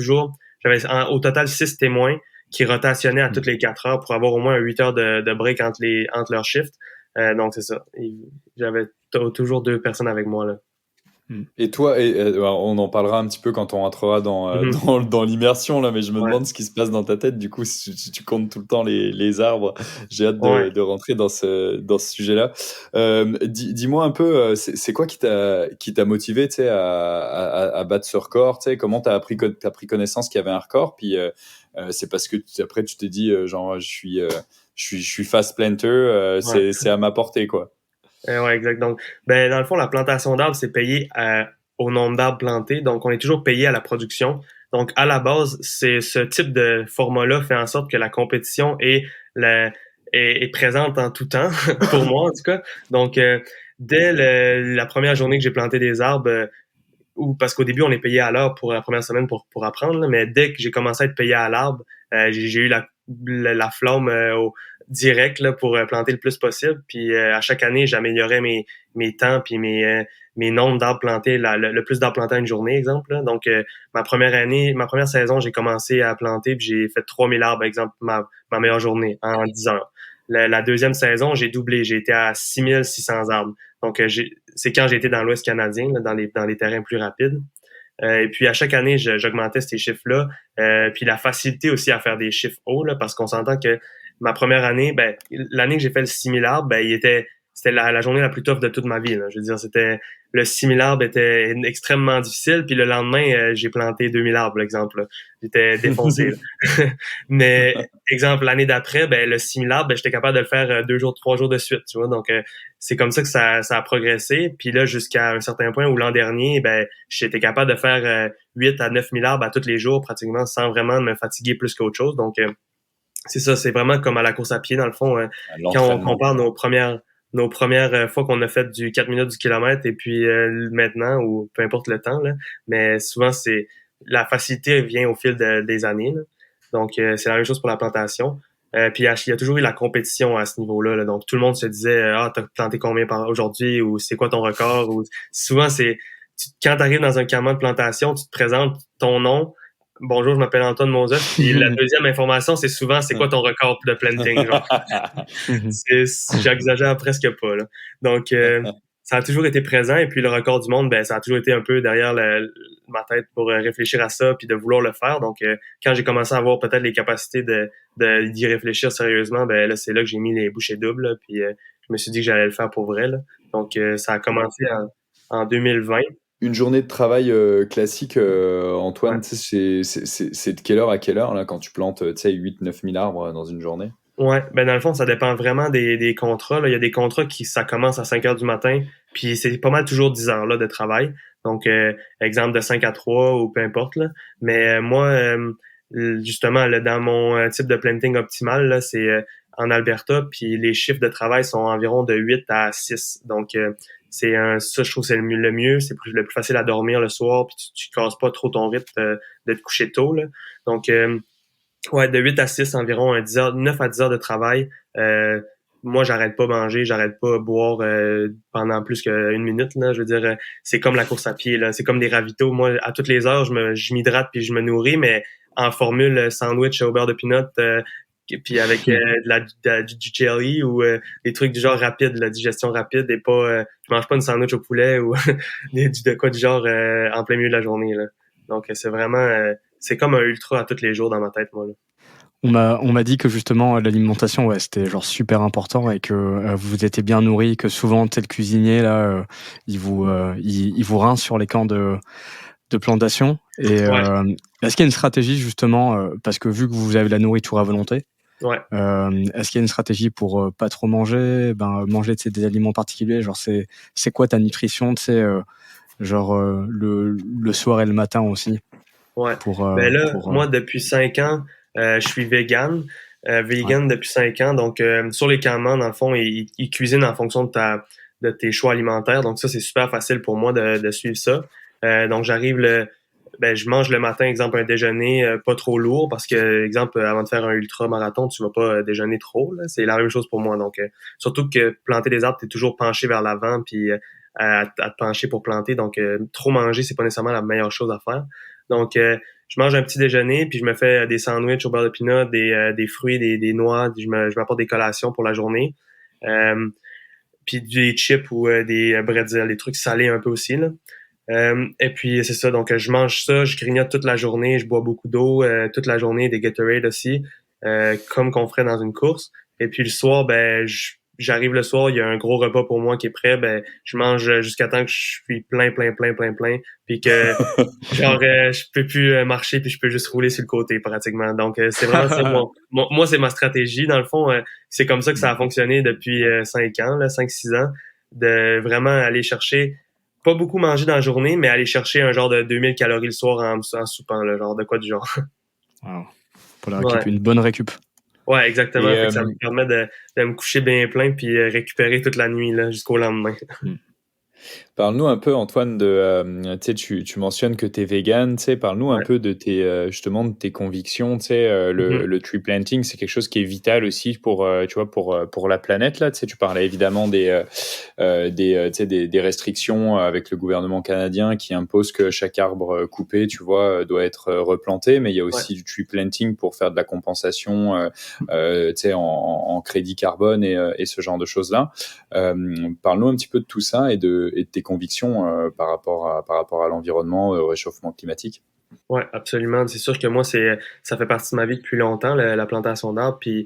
au total 6 témoins qui rotationnaient à toutes les 4 heures pour avoir au moins 8 heures de break entre leurs shifts. Donc, c'est ça. J'avais toujours 2 personnes avec moi, là. Et toi, on en parlera un petit peu quand on rentrera dans l'immersion, là, mais je me demande ce qui se passe dans ta tête, du coup, si tu comptes tout le temps les arbres. J'ai hâte de rentrer dans ce sujet-là. Dis-moi un peu, c'est quoi qui t'a motivé, tu sais, à battre ce record, tu sais, comment t'as pris connaissance qu'il y avait un record, puis c'est parce que après tu t'es dit, genre, je suis fast planter, c'est à ma portée, quoi. Ouais, exact. Donc, ben, dans le fond, la plantation d'arbres, c'est payé au nombre d'arbres plantés. Donc, on est toujours payé à la production. Donc, à la base, c'est ce type de format-là fait en sorte que la compétition est présente en tout temps, pour moi en tout cas. Donc, dès la première journée que j'ai planté des arbres, parce qu'au début, on est payé à l'heure pour la première semaine pour apprendre, là, mais dès que j'ai commencé à être payé à l'arbre, j'ai eu la flamme direct là, pour planter le plus possible. Puis à chaque année, j'améliorais mes temps puis mes nombres d'arbres plantés, le plus d'arbres plantés à une journée, exemple. Là. Donc, ma première saison, j'ai commencé à planter puis j'ai fait 3000 arbres, exemple, ma meilleure journée en 10 heures. La deuxième saison, j'ai doublé. J'ai été à 6600 arbres. Donc, c'est quand j'étais dans l'Ouest canadien, là, dans les terrains plus rapides. Et puis, à chaque année, j'augmentais ces chiffres-là. Puis, la facilité aussi à faire des chiffres hauts, là, parce qu'on s'entend que ma première année, ben, l'année que j'ai fait le 6000 arbres, ben, c'était la journée la plus tough de toute ma vie, là. Je veux dire, le 6000 arbres était extrêmement difficile, puis le lendemain, j'ai planté 2000 arbres, exemple, là. J'étais défoncé, Mais, exemple, l'année d'après, ben, le 6000 arbres, ben, j'étais capable de le faire 2 jours, 3 jours de suite, tu vois. Donc, c'est comme ça que ça a progressé. Puis là, jusqu'à un certain point où l'an dernier, ben, j'étais capable de faire 8 à 9 000 arbres à tous les jours, pratiquement, sans vraiment me fatiguer plus qu'autre chose. Donc, c'est ça, c'est vraiment comme à la course à pied, dans le fond. Quand on compare nos premières fois qu'on a fait du 4 minutes du kilomètre et puis maintenant, ou peu importe le temps, là, mais souvent, la facilité vient au fil des années. Là. Donc, c'est la même chose pour la plantation. Puis il y a toujours eu la compétition à ce niveau-là. Là. Donc tout le monde se disait t'as planté combien aujourd'hui ou c'est quoi ton record ou souvent quand tu arrives dans un campement de plantation, tu te présentes ton nom. Bonjour, je m'appelle Antoine Moses. Et la deuxième information, c'est souvent c'est quoi ton record de planting. Genre. J'exagère presque pas. Là. Donc ça a toujours été présent et puis le record du monde, ben ça a toujours été un peu derrière ma tête pour réfléchir à ça puis de vouloir le faire. Donc quand j'ai commencé à avoir peut-être les capacités d'y réfléchir sérieusement, ben là c'est là que j'ai mis les bouchées doubles là, puis je me suis dit que j'allais le faire pour vrai là. Donc ça a commencé en 2020. Une journée de travail classique, Antoine, Ouais. c'est de quelle heure à quelle heure là, quand tu plantes 8-9 000 arbres dans une journée? Ouais, ben dans le fond, ça dépend vraiment des contrats. Là. Il y a des contrats ça commence à 5 heures du matin, puis c'est pas mal toujours 10 heures là, de travail. Donc, exemple de 5 à 3 ou peu importe. Là. Mais moi, justement, là, dans mon type de planting optimal, là, c'est en Alberta, puis les chiffres de travail sont environ de 8 à 6. Donc, ça, je trouve que c'est le mieux. C'est le plus facile à dormir le soir, puis tu casses pas trop ton rythme de te coucher tôt. Là. Donc, ouais, de 8 à 6 environ, 10 heures, 9 à 10 heures de travail. Moi, j'arrête pas manger, j'arrête pas boire pendant plus qu'une minute. Là. Je veux dire, c'est comme la course à pied, là. C'est comme des ravitaux. Moi, à toutes les heures, je m'hydrate puis je me nourris, mais en formule sandwich au beurre de peanut, puis avec du jelly ou des trucs du genre rapide, la digestion rapide et pas je mange pas une sandwich au poulet ou de quoi du genre en plein milieu de la journée. Là. Donc, c'est vraiment... c'est comme un ultra à tous les jours dans ma tête, moi. Là. On m'a dit que justement l'alimentation, ouais, c'était genre super important et que vous étiez bien nourri, que souvent tel cuisinier là, il vous rince sur les camps de plantation. Et Ouais. Est-ce qu'il y a une stratégie justement, parce que vu que vous avez la nourriture à volonté, Ouais. est-ce qu'il y a une stratégie pour pas trop manger, manger des aliments particuliers, genre c'est quoi ta nutrition, tu sais, genre le soir et le matin aussi. Ouais. Ben là, pour moi, depuis 5 ans, je suis vegan. Vegan depuis 5 ans. Donc, sur les campements, dans le fond, ils cuisinent en fonction de tes choix alimentaires. Donc, ça, c'est super facile pour moi de suivre ça. Donc, je mange le matin, exemple, un déjeuner pas trop lourd parce que, exemple, avant de faire un ultra-marathon, tu vas pas déjeuner trop. Là. C'est la même chose pour moi. Donc, surtout que planter des arbres, t'es toujours penché vers l'avant puis à te pencher pour planter. Donc, trop manger, c'est pas nécessairement la meilleure chose à faire. Donc, je mange un petit déjeuner, puis je me fais des sandwichs au beurre de peanut, des fruits, des noix, je m'apporte des collations pour la journée. Puis des chips ou des bretzels, des trucs salés un peu aussi. Là. Et puis c'est ça, donc je mange ça, je grignote toute la journée, je bois beaucoup d'eau toute la journée, des Gatorade aussi, comme qu'on ferait dans une course. Et puis le soir, j'arrive le soir, il y a un gros repas pour moi qui est prêt, je mange jusqu'à temps que je suis plein, puis que genre je peux plus marcher, puis je peux juste rouler sur le côté pratiquement. Donc c'est vraiment ça, moi c'est ma stratégie. Dans le fond, c'est comme ça que ça a fonctionné depuis 5 ans, là, 5-6 ans, de vraiment aller chercher pas beaucoup manger dans la journée, mais aller chercher un genre de 2000 calories le soir en soupant, là, genre de quoi du genre. Wow. Pour la récup, une bonne récup. Ouais, exactement. Et, Fait que ça me permet de me coucher bien plein puis récupérer toute la nuit là, jusqu'au lendemain. Parle-nous un peu, Antoine, tu mentionnes que tu es vegan, parle-nous un peu de justement de tes convictions, le tree planting, c'est quelque chose qui est vital aussi pour la planète, là, tu parlais évidemment des restrictions avec le gouvernement canadien qui impose que chaque arbre coupé, doit être replanté, mais il y a aussi du tree planting pour faire de la compensation, en crédit carbone et ce genre de choses-là. Parle-nous un petit peu de tout ça et de tes convictions par rapport à l'environnement, au réchauffement climatique. Ouais, absolument. C'est sûr que moi, ça fait partie de ma vie depuis longtemps, la plantation d'arbres. Puis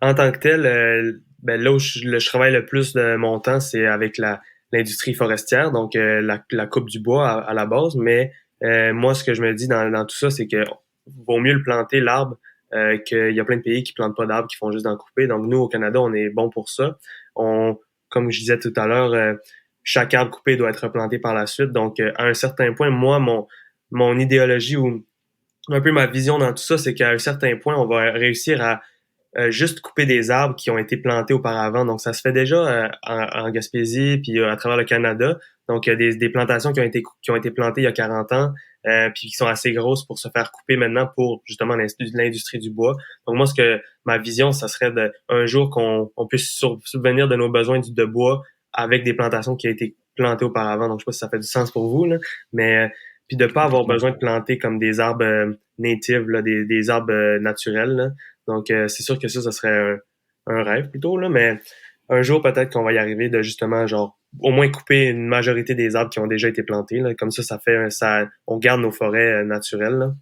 en tant que tel, là où je travaille le plus de mon temps, c'est avec l'industrie forestière, donc la coupe du bois à la base. Mais moi, ce que je me dis dans tout ça, c'est que vaut mieux le planter, l'arbre, qu'il y a plein de pays qui plantent pas d'arbres, qui font juste d'en couper. Donc nous, au Canada, on est bon pour ça. Comme je disais tout à l'heure, chaque arbre coupé doit être replanté par la suite. Donc, à un certain point, moi, mon idéologie ou un peu ma vision dans tout ça, c'est qu'à un certain point, on va réussir à juste couper des arbres qui ont été plantés auparavant. Donc, ça se fait déjà en Gaspésie, puis à travers le Canada. Donc, il y a des plantations qui ont été plantées il y a 40 ans, puis qui sont assez grosses pour se faire couper maintenant pour justement l'industrie du bois. Donc, moi, ma vision, ça serait un jour qu'on puisse subvenir de nos besoins de bois avec des plantations qui ont été plantées auparavant. Donc, je sais pas si ça fait du sens pour vous, là, mais puis de pas avoir besoin de planter comme des arbres natives, là, des arbres naturels, là. Donc, c'est sûr que ça serait un rêve plutôt, là, mais un jour, peut-être qu'on va y arriver de justement, genre, au moins couper une majorité des arbres qui ont déjà été plantés, là. Comme ça on garde nos forêts naturelles, là.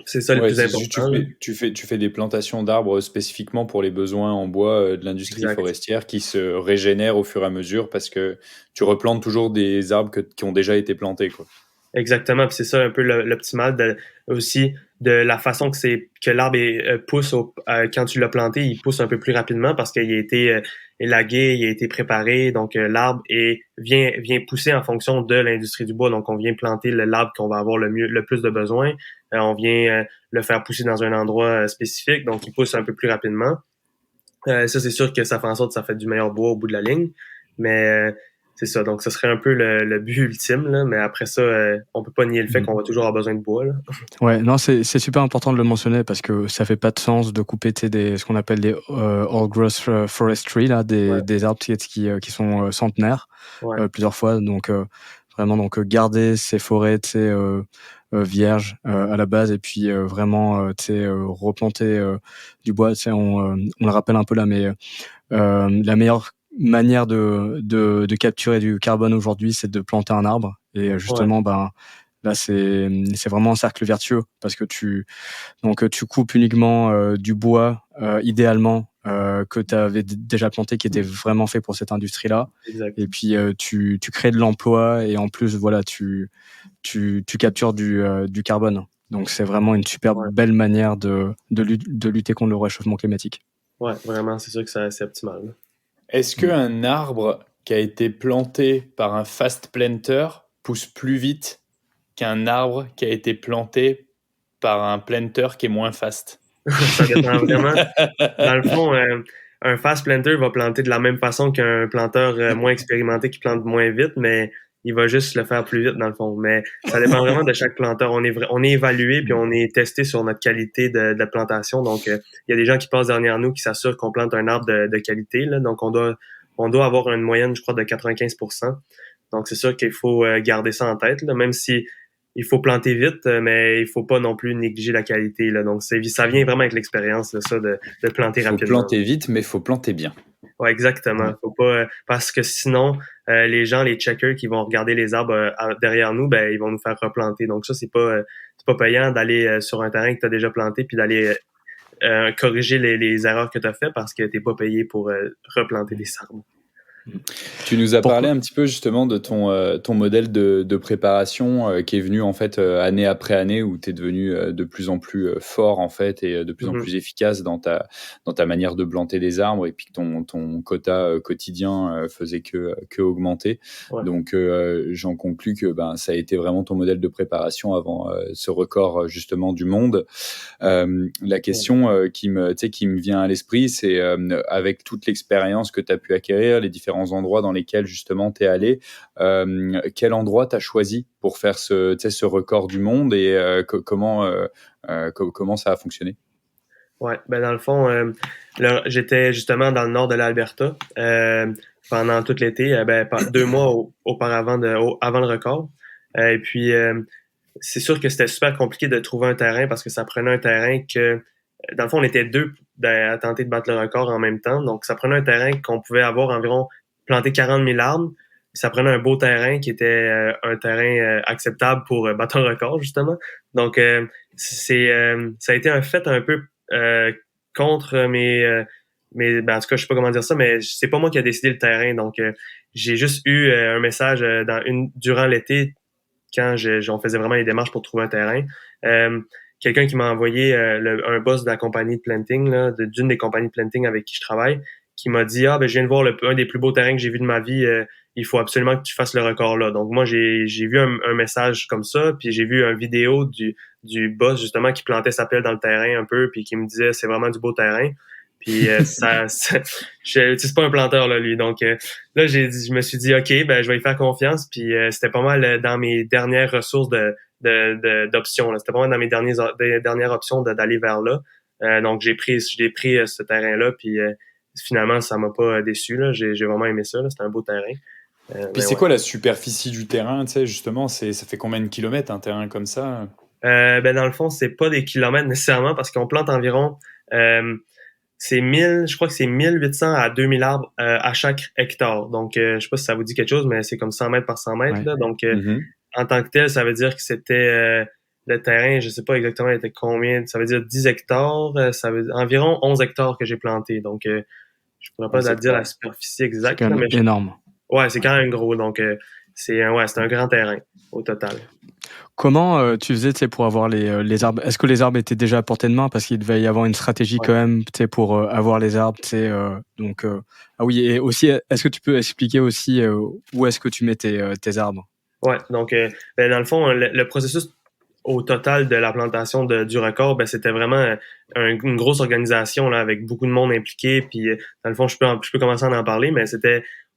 C'est ça le plus important. Tu fais des plantations d'arbres spécifiquement pour les besoins en bois de l'industrie forestière qui se régénèrent au fur et à mesure parce que tu replantes toujours des arbres qui ont déjà été plantés, quoi. Exactement, puis c'est ça un peu l'optimal aussi de la façon que l'arbre pousse quand tu l'as planté, il pousse un peu plus rapidement parce qu'il a été élagué, il a été préparé, donc l'arbre vient pousser en fonction de l'industrie du bois. Donc on vient planter l'arbre qu'on va avoir le plus de besoin, on vient le faire pousser dans un endroit spécifique, donc il pousse un peu plus rapidement. Ça c'est sûr que ça fait en sorte que ça fait du meilleur bois au bout de la ligne, mais c'est ça, donc ce serait un peu le but ultime, là, mais après ça, on peut pas nier le fait qu'on va toujours avoir besoin de bois, là. Ouais, non, c'est super important de le mentionner parce que ça fait pas de sens de couper ce qu'on appelle des old growth forestry, là, des arbres qui sont centenaires, plusieurs fois. Donc vraiment, garder ces forêts vierges à la base et puis vraiment replanter du bois. On le rappelle un peu là, mais la meilleure manière de capturer du carbone aujourd'hui, c'est de planter un arbre. Et justement, là, c'est vraiment un cercle vertueux parce que tu coupes uniquement du bois, idéalement, que tu avais déjà planté, qui était vraiment fait pour cette industrie-là. Exact. Et puis, tu crées de l'emploi et en plus, voilà, tu captures du carbone. Donc, c'est vraiment une super belle manière de lutter contre le réchauffement climatique. Ouais, vraiment, c'est sûr que c'est optimal, là. Est-ce qu'un arbre qui a été planté par un fast planter pousse plus vite qu'un arbre qui a été planté par un planter qui est moins fast? Ça dépend vraiment. Dans le fond, un fast planter va planter de la même façon qu'un planteur moins expérimenté qui plante moins vite, mais il va juste le faire plus vite dans le fond. Mais ça dépend vraiment de chaque planteur. On est évalué puis on est testé sur notre qualité de plantation. Donc, il y a des gens qui passent derrière nous qui s'assurent qu'on plante un arbre de qualité, là. Donc, on doit avoir une moyenne, je crois, de 95%. Donc, c'est sûr qu'il faut garder ça en tête, là, même si il faut planter vite, mais il faut pas non plus négliger la qualité, là. Donc, ça vient vraiment avec l'expérience, là, ça, de planter rapidement. Il faut planter vite, mais il faut planter bien. Ouais, exactement. Faut pas, parce que sinon, les checkers qui vont regarder les arbres derrière nous, ils vont nous faire replanter. Donc ça, c'est pas payant d'aller sur un terrain que tu as déjà planté puis d'aller corriger les erreurs que tu as fait parce que t'es pas payé pour replanter des arbres. Tu nous as parlé un petit peu justement de ton modèle de préparation qui est venu en fait année après année où tu es devenu de plus en plus fort en fait et de plus en plus efficace dans ta manière de planter des arbres et puis que ton quota quotidien faisait que augmenter. Ouais. Donc j'en conclus que ça a été vraiment ton modèle de préparation avant ce record justement du monde. La question qui me vient à l'esprit, c'est avec toute l'expérience que tu as pu acquérir, les différents endroits dans lesquels justement tu es allé, quel endroit tu as choisi pour faire ce record du monde et comment ça a fonctionné? Ouais, dans le fond, j'étais justement dans le nord de l'Alberta pendant tout l'été, 2 mois auparavant avant le record. Et puis c'est sûr que c'était super compliqué de trouver un terrain parce que ça prenait un terrain que, dans le fond, on était 2 à tenter de battre le record en même temps. Donc, ça prenait un terrain qu'on pouvait avoir environ planter 40 000 arbres. Ça prenait un beau terrain qui était un terrain acceptable pour battre un record, justement. Donc, ça a été un fait un peu contre mes en tout cas, je sais pas comment dire ça, mais c'est pas moi qui a décidé le terrain. Donc, j'ai juste eu un message durant l'été quand on faisait vraiment les démarches pour trouver un terrain. Quelqu'un qui m'a envoyé un boss de la compagnie de planting, là, d'une des compagnies de planting avec qui je travaille, qui m'a dit je viens de voir un des plus beaux terrains que j'ai vu de ma vie, il faut absolument que tu fasses le record là. Donc moi j'ai vu un message comme ça, puis j'ai vu une vidéo du boss justement qui plantait sa pelle dans le terrain un peu, puis qui me disait c'est vraiment du beau terrain. Puis c'est pas un planteur là lui. Donc là je me suis dit OK, ben je vais y faire confiance. Puis c'était pas mal dans mes dernières ressources d'options. Là. C'était pas mal dans mes dernières options d'aller vers là. Donc j'ai pris ce terrain-là. Puis finalement ça m'a pas déçu. Là. J'ai vraiment aimé ça. Là. C'était un beau terrain. Puis c'est quoi la superficie du terrain, tu sais, justement, ça fait combien de kilomètres un terrain comme ça? Ben dans le fond, c'est pas des kilomètres nécessairement parce qu'on plante environ je crois que c'est 1800 à 2000 arbres à chaque hectare. Donc je sais pas si ça vous dit quelque chose, mais c'est comme 100 mètres par 100 mètres. Ouais. Là. Donc en tant que tel, ça veut dire que c'était le terrain, je sais pas exactement il était combien, ça veut dire 10 hectares, ça veut dire environ 11 hectares que j'ai planté. Donc je pourrais pas dire la superficie exacte. C'est quand même énorme. Ouais, c'est quand même gros. Donc c'est un grand terrain au total. Comment tu faisais pour avoir les arbres? Est-ce que les arbres étaient déjà à portée de main? Parce qu'il devait y avoir une stratégie quand même pour avoir les arbres. Ah oui, et aussi, est-ce que tu peux expliquer aussi où est-ce que tu mets tes arbres? Ouais, donc dans le fond, le processus au total de la plantation du record, c'était vraiment une grosse organisation là, avec beaucoup de monde impliqué. Puis dans le fond, je peux commencer à en parler, mais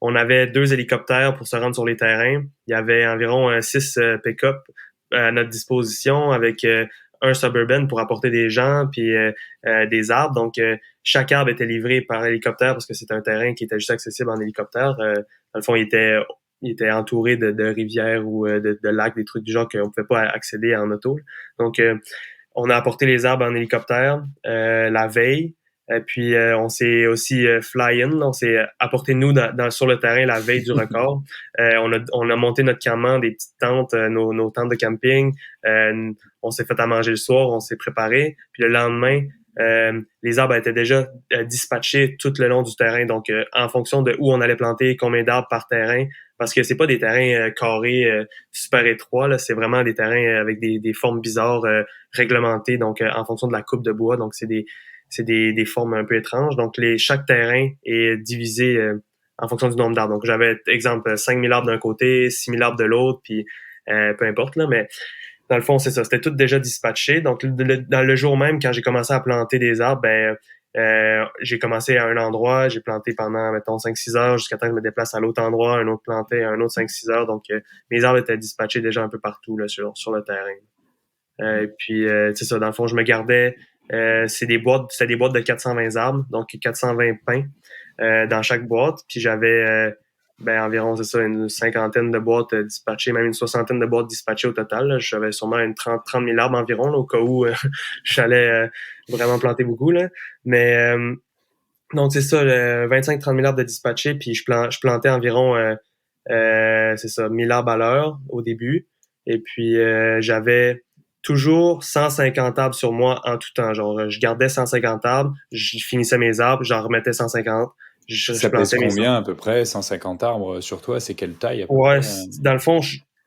on avait 2 hélicoptères pour se rendre sur les terrains. Il y avait environ 6 pick-up à notre disposition avec un Suburban pour apporter des gens puis des arbres. Donc, chaque arbre était livré par hélicoptère parce que c'était un terrain qui était juste accessible en hélicoptère. Dans le fond, il était entouré de rivières ou de lacs, des trucs du genre qu'on pouvait pas accéder en auto. Donc, on a apporté les arbres en hélicoptère la veille. Puis on s'est aussi fly-in, on s'est apporté nous sur le terrain la veille du record. On a monté notre campement, des petites tentes, nos tentes de camping. On s'est fait à manger le soir, on s'est préparé. Puis le lendemain, les arbres étaient déjà dispatchés tout le long du terrain. Donc en fonction de où on allait planter, combien d'arbres par terrain, parce que c'est pas des terrains carrés super étroits, là, c'est vraiment des terrains avec des formes bizarres réglementées. Donc en fonction de la coupe de bois, donc c'est des formes un peu étranges. Donc, chaque terrain est divisé en fonction du nombre d'arbres. Donc, j'avais, exemple, 5000 arbres d'un côté, 6000 arbres de l'autre, puis peu importe, là, mais dans le fond, c'est ça. C'était tout déjà dispatché. Donc, dans le jour même, quand j'ai commencé à planter des arbres, j'ai commencé à un endroit, j'ai planté pendant, mettons, 5-6 heures jusqu'à temps que je me déplace à l'autre endroit, un autre planté, un autre 5-6 heures. Donc, mes arbres étaient dispatchés déjà un peu partout là, sur le terrain. Puis, c'est ça, dans le fond, je me gardais... c'était des boîtes de 420 arbres, donc 420 pins dans chaque boîte. Puis j'avais environ, c'est ça, une cinquantaine de boîtes dispatchées, même une soixantaine de boîtes dispatchées au total. Là. J'avais sûrement 30 000 arbres environ, là, au cas où j'allais vraiment planter beaucoup. Là. Mais donc c'est ça, 25-30 000 arbres de dispatchés, puis je plantais environ c'est ça, 1000 arbres à l'heure au début. Et puis j'avais toujours 150 arbres sur moi en tout temps. Genre, je gardais 150 arbres, je finissais mes arbres, j'en remettais 150. Ça pèse combien à peu près, 150 arbres sur toi? C'est quelle taille à peu près? Ouais, dans le fond,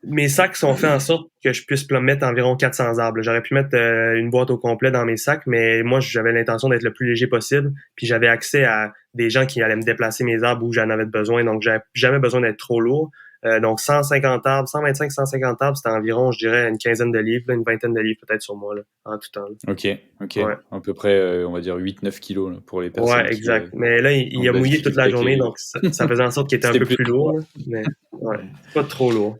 mes sacs sont faits en sorte que je puisse mettre environ 400 arbres. J'aurais pu mettre une boîte au complet dans mes sacs, mais moi, j'avais l'intention d'être le plus léger possible. Puis j'avais accès à des gens qui allaient me déplacer mes arbres où j'en avais besoin. Donc, j'avais jamais besoin d'être trop lourd. Donc 150 arbres, 125-150 arbres, c'était environ, je dirais, une quinzaine de livres, une vingtaine de livres peut-être sur moi, là, en tout temps. Là. Ok. Ouais. À peu près, on va dire 8-9 kilos là, pour les personnes. Ouais, exact. Mais là, il a mouillé toute la journée, donc ça faisait en sorte qu'il était un peu plus lourd. Là, mais ouais, pas trop lourd.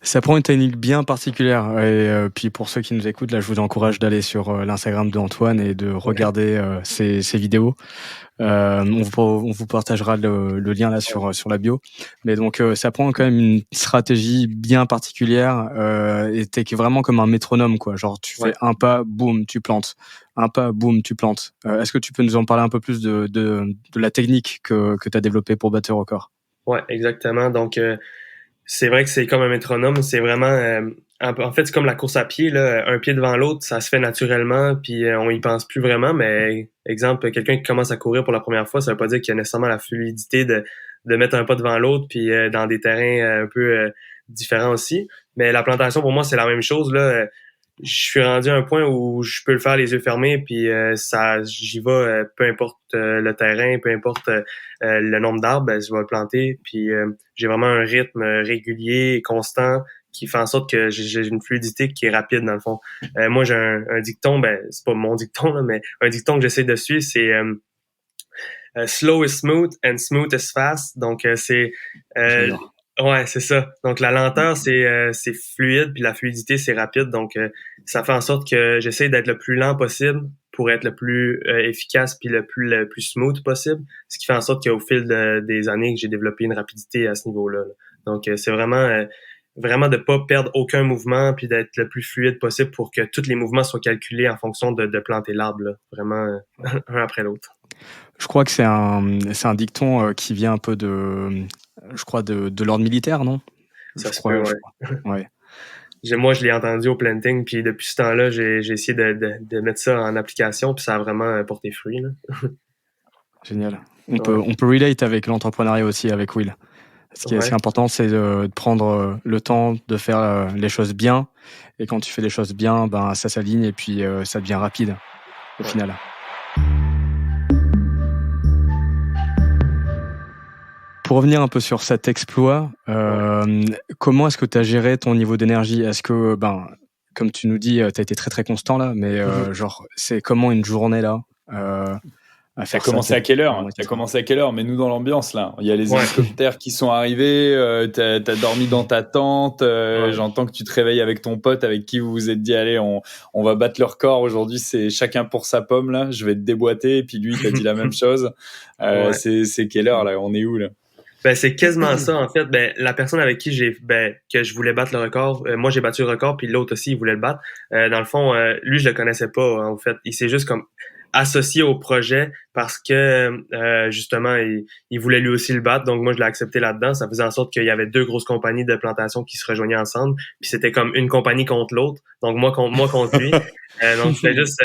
Ça prend une technique bien particulière. Et puis pour ceux qui nous écoutent, là, je vous encourage d'aller sur l'Instagram d'Antoine et de regarder ses vidéos. On vous partagera le lien là sur la bio. Mais donc ça prend quand même une stratégie bien particulière et t'es vraiment comme un métronome quoi. Genre tu fais un pas, boum, tu plantes. Un pas, boum, tu plantes. Est-ce que tu peux nous en parler un peu plus de la technique que tu as développée pour battre le record? Ouais, exactement. Donc c'est vrai que c'est comme un métronome. C'est vraiment en fait, c'est comme la course à pied, là, un pied devant l'autre, ça se fait naturellement, puis on y pense plus vraiment. Mais exemple, quelqu'un qui commence à courir pour la première fois, ça veut pas dire qu'il y a nécessairement la fluidité de mettre un pas devant l'autre, puis dans des terrains un peu différents aussi. Mais la plantation, pour moi, c'est la même chose. Là, je suis rendu à un point où je peux le faire les yeux fermés, puis j'y vais, peu importe le terrain, peu importe le nombre d'arbres, je vais le planter. Puis j'ai vraiment un rythme régulier, constant, qui fait en sorte que j'ai une fluidité qui est rapide dans le fond. Moi j'ai un dicton, c'est pas mon dicton là, mais un dicton que j'essaie de suivre, c'est slow is smooth and smooth is fast. Donc, c'est ouais, c'est ça. Donc, la lenteur, c'est fluide, puis la fluidité, c'est rapide. Donc, ça fait en sorte que j'essaie d'être le plus lent possible pour être le plus efficace puis le plus smooth possible. Ce qui fait en sorte qu'au fil des années, que j'ai développé une rapidité à ce niveau-là. Là. Donc, c'est vraiment de pas perdre aucun mouvement puis d'être le plus fluide possible pour que tous les mouvements soient calculés en fonction de planter l'arbre, là. Vraiment un après l'autre. Je crois que c'est un dicton qui vient un peu de l'ordre militaire, non? Ça se peut, ouais. Moi, je l'ai entendu au planting, puis depuis ce temps-là, j'ai essayé de mettre ça en application, puis ça a vraiment porté fruit. Là. Génial. On peut relate avec l'entrepreneuriat aussi, avec Will. Ce qui est important, c'est de prendre le temps de faire les choses bien. Et quand tu fais les choses bien, ben, ça s'aligne et puis ça devient rapide au final. Pour revenir un peu sur cet exploit, comment est-ce que tu as géré ton niveau d'énergie? Est-ce que, comme tu nous dis, tu as été très très constant là, mais genre, c'est comment une journée là T'as commencé à quelle heure? T'as commencé à quelle heure? Mais nous dans l'ambiance là, il y a les hélicoptères qui sont arrivés. T'as dormi dans ta tente. J'entends que tu te réveilles avec ton pote avec qui vous vous êtes dit allez, on va battre le record aujourd'hui. C'est chacun pour sa pomme là. Je vais te déboîter. Et puis lui t'as dit la même chose. C'est quelle heure là? On est où là? Ben c'est quasiment ça en fait. Ben la personne avec qui que je voulais battre le record, moi j'ai battu le record puis l'autre aussi il voulait le battre. Dans le fond, lui je le connaissais pas en fait. Il s'est juste comme associé au projet parce que justement il voulait lui aussi le battre, donc moi je l'ai accepté là-dedans. Ça faisait en sorte qu'il y avait deux grosses compagnies de plantation qui se rejoignaient ensemble, puis c'était comme une compagnie contre l'autre, donc moi contre lui. Donc c'était juste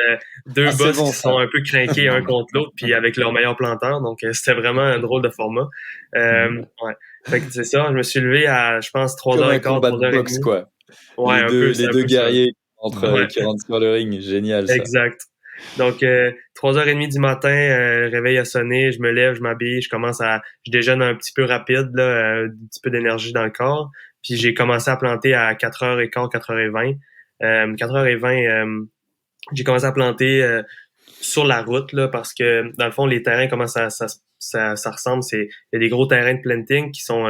deux boss qui sont un peu craqués un contre l'autre, puis avec leur meilleur planteur, donc c'était vraiment un drôle de format. Ouais. Fait que c'est ça, je me suis levé à je pense 3h15, 3h30 quoi. Ouais, les deux guerriers qui rentrent sur le ring, génial ça. Exact. Donc, 3h30 du matin, réveil a sonné, je me lève, je m'habille, je déjeune un petit peu rapide, là, un petit peu d'énergie dans le corps. Puis j'ai commencé à planter à 4h15, 4h20. 4h20, j'ai commencé à planter sur la route, là, parce que dans le fond, les terrains, comment ça ressemble, il y a des gros terrains de planting qui sont,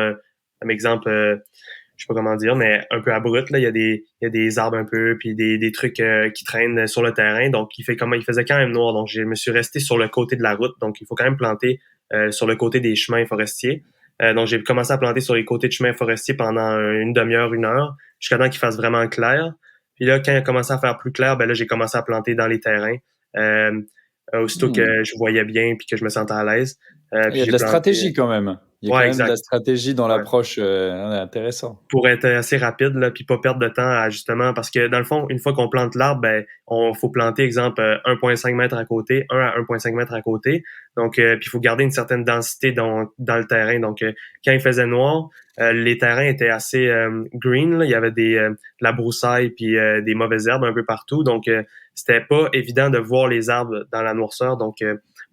comme exemple, je sais pas comment dire, mais un peu abrupt, là. Il y a des arbres un peu, puis des trucs qui traînent sur le terrain. Donc, il faisait quand même noir. Donc, je me suis resté sur le côté de la route. Donc, il faut quand même planter sur le côté des chemins forestiers. Donc, j'ai commencé à planter sur les côtés de chemins forestiers pendant une demi-heure, 1 heure, jusqu'à temps qu'il fasse vraiment clair. Puis là, quand il a commencé à faire plus clair, ben là, j'ai commencé à planter dans les terrains. Aussitôt que je voyais bien puis que je me sentais à l'aise. Il y a de la stratégie quand même. Il y a quand même de la stratégie dans l'approche intéressant. Pour être assez rapide, là, puis pas perdre de temps à justement, parce que dans le fond, une fois qu'on plante l'arbre, ben, faut planter, exemple, 1,5 mètres à côté, 1 à 1,5 mètres à côté. Donc, puis il faut garder une certaine densité dans le terrain. Donc, quand il faisait noir, les terrains étaient assez green, là. Il y avait de la broussaille puis des mauvaises herbes un peu partout. Donc, c'était pas évident de voir les arbres dans la noirceur. Donc,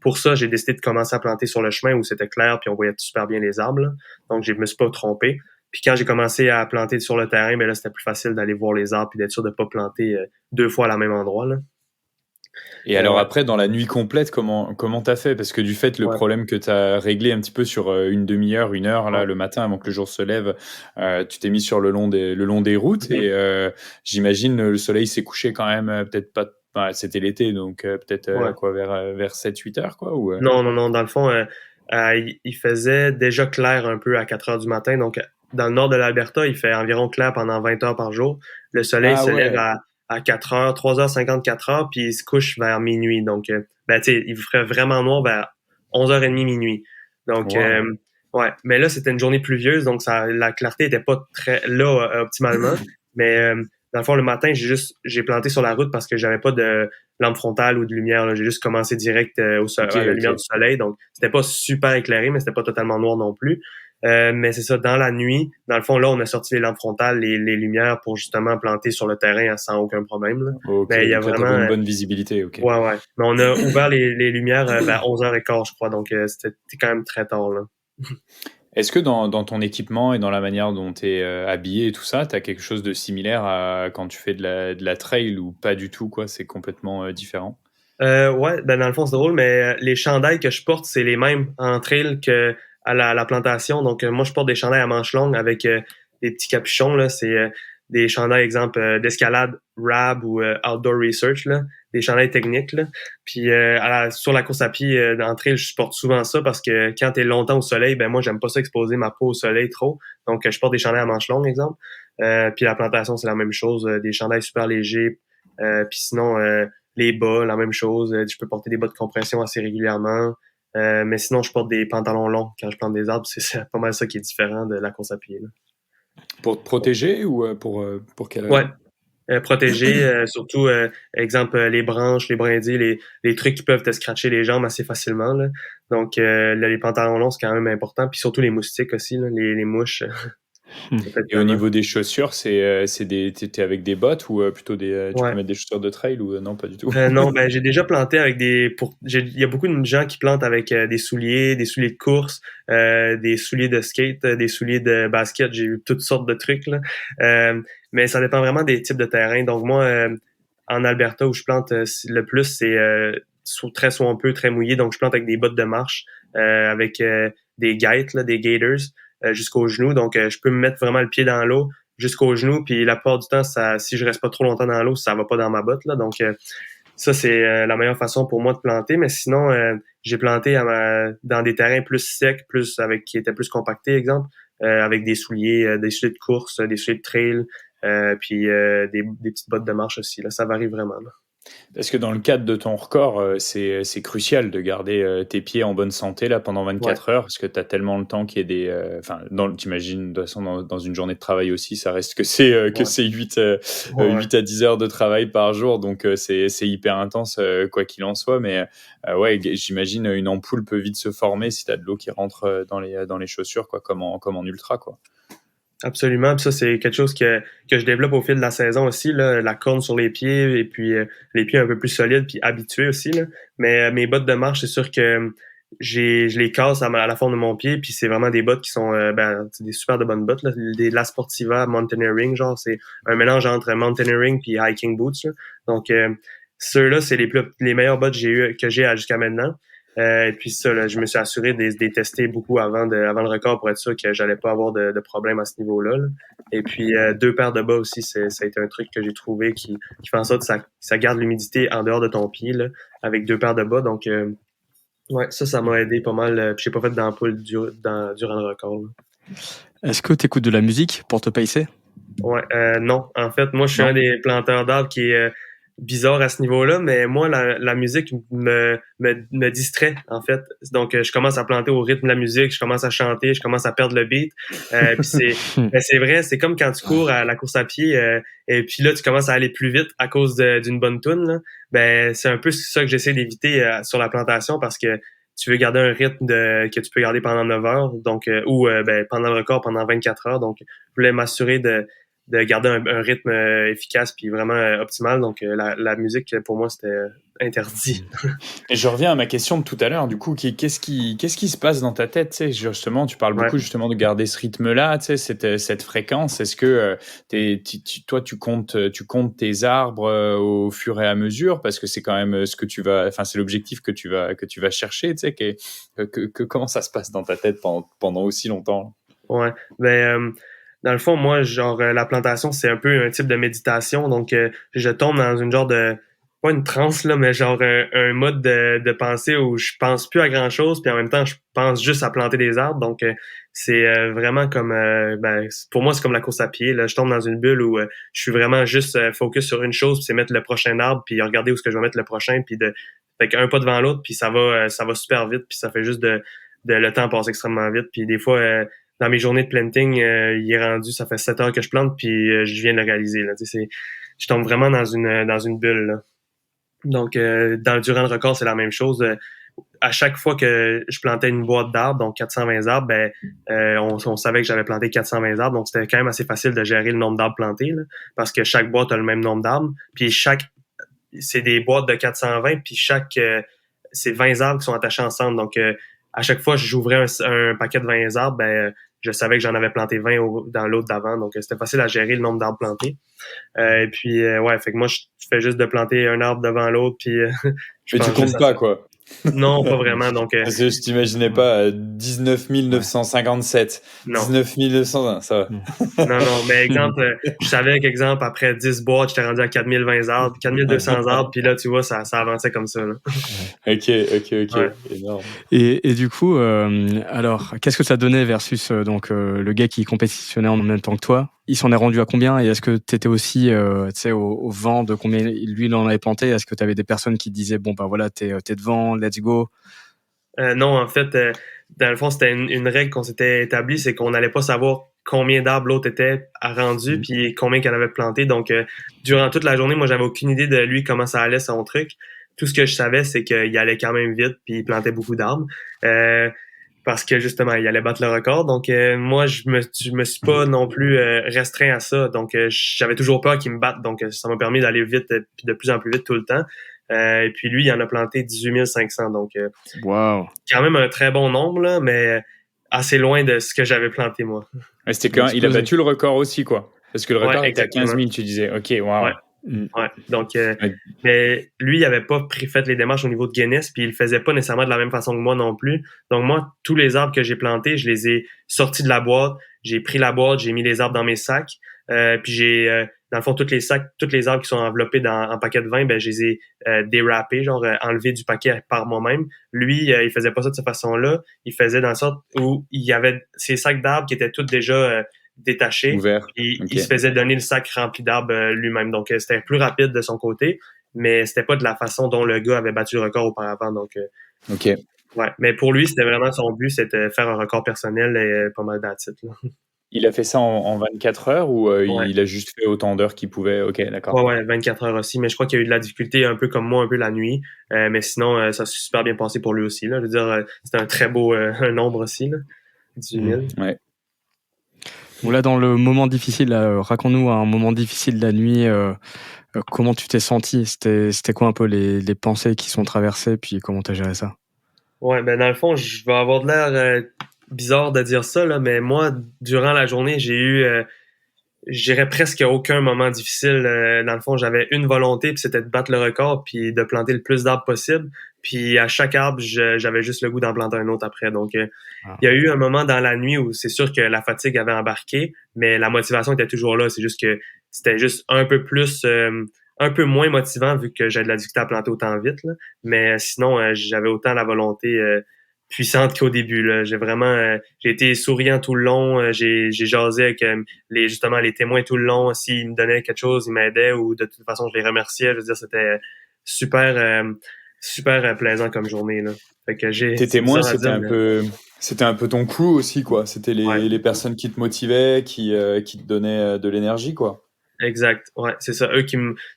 pour ça, j'ai décidé de commencer à planter sur le chemin où c'était clair puis on voyait super bien les arbres, là. Donc, je me suis pas trompé. Puis quand j'ai commencé à planter sur le terrain, ben là, c'était plus facile d'aller voir les arbres puis d'être sûr de pas planter 2 fois à la même endroit, là. Et alors après, dans la nuit complète, comment t'as fait? Parce que du fait, le problème que t'as réglé un petit peu sur une demi-heure, 1 heure, là, le matin, avant que le jour se lève, tu t'es mis sur le long des routes et j'imagine le soleil s'est couché quand même, peut-être pas. C'était l'été, donc peut-être vers 7-8 heures, quoi, ou Non, dans le fond, il faisait déjà clair un peu à 4 heures du matin. Donc, dans le nord de l'Alberta, il fait environ clair pendant 20 heures par jour. Le soleil se lève à 4 heures, 3h50, 4 heures, puis il se couche vers minuit. Donc, tu sais, il ferait vraiment noir vers 11h30, minuit. Donc, mais là, c'était une journée pluvieuse, donc la clarté était pas très là optimalement. Mais dans le fond, le matin, j'ai planté sur la route parce que j'avais pas de lampe frontale ou de lumière, là. J'ai juste commencé direct à la lumière du soleil. Donc, c'était pas super éclairé, mais c'était pas totalement noir non plus. Mais c'est ça, dans la nuit, dans le fond, là, on a sorti les lampes frontales, les lumières pour justement planter sur le terrain sans aucun problème, là. Mais il y a vraiment une bonne visibilité, ok. Ouais. Mais on a ouvert les lumières vers 11h15, je crois. Donc, c'était quand même très tard, là. Est-ce que dans ton équipement et dans la manière dont tu es habillé et tout ça, tu as quelque chose de similaire à quand tu fais de la trail ou pas du tout, quoi? C'est complètement différent? Ouais, ben dans le fond, c'est drôle, mais les chandails que je porte, c'est les mêmes en trail que à la plantation. Donc, moi, je porte des chandails à manches longues avec des petits capuchons, là. C'est des chandails, exemple, d'escalade RAB ou Outdoor Research, là. Des chandails techniques, là. Puis, sur la course à pied en trail, je porte souvent ça parce que quand t'es longtemps au soleil, ben moi, j'aime pas ça exposer ma peau au soleil trop. Donc, je porte des chandails à manches longues, exemple. Puis la plantation, c'est la même chose. Des chandails super légers. Puis sinon... les bas, la même chose. Je peux porter des bas de compression assez régulièrement. Mais sinon, je porte des pantalons longs quand je plante des arbres. C'est pas mal ça qui est différent de la course à pied, là. Pour te protéger ou pour quelle Ouais. raison? Protéger, surtout, exemple, les branches, les brindilles, les trucs qui peuvent te scratcher les jambes assez facilement, là. Donc, les pantalons longs, c'est quand même important. Puis surtout les moustiques aussi, là, les mouches. Et au niveau des chaussures, t'es avec des bottes ou plutôt tu Ouais. peux mettre des chaussures de trail ou non, pas du tout? Non, ben j'ai déjà planté avec il y a beaucoup de gens qui plantent avec des souliers de course, des souliers de skate, des souliers de basket. J'ai eu toutes sortes de trucs là. Mais ça dépend vraiment des types de terrain. Donc moi, en Alberta où je plante le plus, c'est très swampeux, très mouillé. Donc je plante avec des bottes de marche, avec des gates, là, des gaiters jusqu'aux genoux. Donc je peux me mettre vraiment le pied dans l'eau jusqu'aux genoux. Puis la plupart du temps, si je reste pas trop longtemps dans l'eau, ça va pas dans ma botte là. Donc ça, c'est la meilleure façon pour moi de planter. Mais sinon, j'ai planté dans des terrains plus secs, qui étaient plus compactés, exemple, avec des souliers de course, des souliers de trail, puis des petites bottes de marche aussi. Là, ça varie vraiment, là. Parce que dans le cadre de ton record, c'est crucial de garder tes pieds en bonne santé là pendant 24 heures, parce que tu as tellement le temps qu'il y ait des... Enfin, t'imagines, de toute façon, dans une journée de travail aussi, ça reste que c'est 8 à 10 heures de travail par jour, donc c'est hyper intense quoi qu'il en soit, mais ouais, j'imagine une ampoule peut vite se former si tu as de l'eau qui rentre dans les chaussures, quoi, comme en ultra, quoi. Absolument. Puis ça, c'est quelque chose que je développe au fil de la saison aussi, là, la corne sur les pieds et puis les pieds un peu plus solides puis habitués aussi, là. Mais mes bottes de marche, c'est sûr que je les casse à la forme de mon pied, puis c'est vraiment des bottes qui sont c'est des super de bonnes bottes, là. Des La Sportiva Mountaineering, genre, c'est un mélange entre mountaineering puis hiking boots, là. Donc ceux-là, c'est les meilleures bottes que j'ai jusqu'à maintenant. Et puis ça, là, je me suis assuré de les tester beaucoup avant le record pour être sûr que j'allais pas avoir de problème à ce niveau-là, là. Et puis 2 paires de bas aussi, ça a été un truc que j'ai trouvé qui fait en sorte que ça garde l'humidité en dehors de ton pied, là, avec 2 paires de bas. Donc ouais, ça m'a aidé pas mal. Puis j'ai pas fait d'ampoule durant le record, là. Est-ce que tu écoutes de la musique pour te pacer? Ouais, non. En fait, moi, je suis un des planteurs d'arbres qui est bizarre à ce niveau-là, mais moi, la musique me distrait, en fait. Donc, je commence à planter au rythme de la musique, je commence à chanter, je commence à perdre le beat. Puis c'est vrai, c'est comme quand tu cours à la course à pied, et puis là, tu commences à aller plus vite à cause d'une bonne toune, là. Ben, c'est un peu ça que j'essaie d'éviter sur la plantation parce que tu veux garder un rythme que tu peux garder pendant 9 heures, donc pendant le record, pendant 24 heures. Donc, je voulais m'assurer de garder un rythme efficace puis vraiment optimal. Donc, la musique, pour moi, c'était interdit. Et je reviens à ma question de tout à l'heure, du coup, qu'est-ce qui se passe dans ta tête, tu sais, justement, tu parles beaucoup justement de garder ce rythme-là, tu sais, cette fréquence. Est-ce que toi, tu comptes tes arbres au fur et à mesure, parce que c'est quand même c'est l'objectif que tu vas chercher, tu sais, comment ça se passe dans ta tête pendant aussi longtemps? Ouais, dans le fond, moi, genre, la plantation, c'est un peu un type de méditation. Donc, je tombe dans une genre de, pas une transe, là, mais genre un mode de pensée où je pense plus à grand-chose, puis en même temps, je pense juste à planter des arbres. Donc, c'est vraiment comme, pour moi, c'est comme la course à pied, là. Je tombe dans une bulle où je suis vraiment juste focus sur une chose, puis c'est mettre le prochain arbre, puis regarder où est-ce que je vais mettre le prochain, puis fait qu'un pas devant l'autre, puis ça va super vite, puis ça fait juste le temps passe extrêmement vite. Puis des fois, dans mes journées de planting, il est rendu, ça fait 7 heures que je plante, puis je viens de le réaliser, là. Tu sais, je tombe vraiment dans une bulle, là. Donc, durant le record, c'est la même chose. À chaque fois que je plantais une boîte d'arbres, donc 420 arbres, on savait que j'avais planté 420 arbres, donc c'était quand même assez facile de gérer le nombre d'arbres plantés, là, parce que chaque boîte a le même nombre d'arbres, puis c'est des boîtes de 420, puis c'est 20 arbres qui sont attachés ensemble, donc à chaque fois que j'ouvrais un paquet de 20 arbres, je savais que j'en avais planté 20 dans l'autre d'avant, donc c'était facile à gérer le nombre d'arbres plantés. Et puis, ouais, fait que moi, je fais juste de planter un arbre devant l'autre, puis Mais tu comptes pas, quoi. Non, pas vraiment. Donc, Parce que je t'imaginais pas 19 957, non. 19 901, ça va. Non, mais exemple, je savais qu'exemple, après 10 boîtes, j'étais rendu à 4020 arbres, 4200 arbres, puis là, tu vois, ça avançait comme ça. Là. Ok, Ouais. énorme. Et du coup, alors, qu'est-ce que ça donnait versus le gars qui compétitionnait en même temps que toi? Il s'en est rendu à combien? Et est-ce que tu étais aussi au vent de combien lui il en avait planté? Est-ce que tu avais des personnes qui te disaient bon bah voilà t'es devant, let's go? Non, en fait, dans le fond, c'était une règle qu'on s'était établie, c'est qu'on n'allait pas savoir combien d'arbres l'autre était rendu, puis combien qu'elle avait planté. Donc, durant toute la journée, moi, j'avais aucune idée de lui comment ça allait son truc. Tout ce que je savais, c'est qu'il allait quand même vite, puis il plantait beaucoup d'arbres. Parce que justement, il allait battre le record. Donc, moi, je me suis pas non plus restreint à ça. Donc, j'avais toujours peur qu'il me batte. Donc, ça m'a permis d'aller vite, puis de plus en plus vite tout le temps. Et puis lui, il en a planté 18 500. Donc, Wow. quand même un très bon nombre, là, mais assez loin de ce que j'avais planté, moi. Ouais, il a battu le record aussi, quoi. Parce que le record était à 15 000, tu disais. Ok, wow. Ouais. Donc, mais lui, il avait pas fait les démarches au niveau de Guinness, puis il le faisait pas nécessairement de la même façon que moi non plus. Donc, moi, tous les arbres que j'ai plantés, je les ai sortis de la boîte. J'ai pris la boîte, j'ai mis les arbres dans mes sacs. Puis j'ai, dans le fond, tous les arbres qui sont enveloppés en paquet de 20, ben, je les ai dérapés, genre enlevés du paquet par moi-même. Lui, il faisait pas ça de cette façon-là. Il faisait dans la sorte où il y avait ces sacs d'arbres qui étaient tous déjà détaché. Ouvert. Puis Okay. il se faisait donner le sac rempli d'arbres lui-même. Donc, c'était plus rapide de son côté, mais c'était pas de la façon dont le gars avait battu le record auparavant. Donc, OK. Ouais. Mais pour lui, c'était vraiment son but, c'était faire un record personnel et pas mal d'attitude. Il a fait ça en 24 heures ou il a juste fait autant d'heures qu'il pouvait? OK, d'accord. Ouais, 24 heures aussi. Mais je crois qu'il y a eu de la difficulté un peu comme moi, un peu la nuit. Mais sinon, ça s'est super bien passé pour lui aussi. Là. Je veux dire, c'était un très beau un nombre aussi. Là. 18 000. Ouais. Bon, là, dans le moment difficile, raconte-nous un moment difficile de la nuit. Comment tu t'es senti? C'était quoi un peu les pensées qui sont traversées, puis comment t'as géré ça? Ouais, ben dans le fond, je vais avoir de l'air bizarre de dire ça, là, mais moi, durant la journée, j'ai eu, je dirais presque aucun moment difficile. Dans le fond, j'avais une volonté, puis c'était de battre le record, puis de planter le plus d'arbres possible. Puis à chaque arbre, j'avais juste le goût d'en planter un autre après. Donc, il y a eu un moment dans la nuit où c'est sûr que la fatigue avait embarqué, mais la motivation était toujours là. C'est juste que c'était juste un peu plus, un peu moins motivant vu que j'avais de la difficulté à planter autant vite. Là. Mais sinon, j'avais autant la volonté puissante qu'au début. Là. J'ai été souriant tout le long. J'ai jasé avec justement les témoins tout le long. S'ils me donnaient quelque chose, ils m'aidaient ou de toute façon, je les remerciais. Je veux dire, c'était super plaisant comme journée. Là. Fait que tes témoins, c'était un peu ton crew aussi, quoi. C'était les personnes qui te motivaient, qui te donnaient de l'énergie, quoi. Exact. Ouais, c'est ça.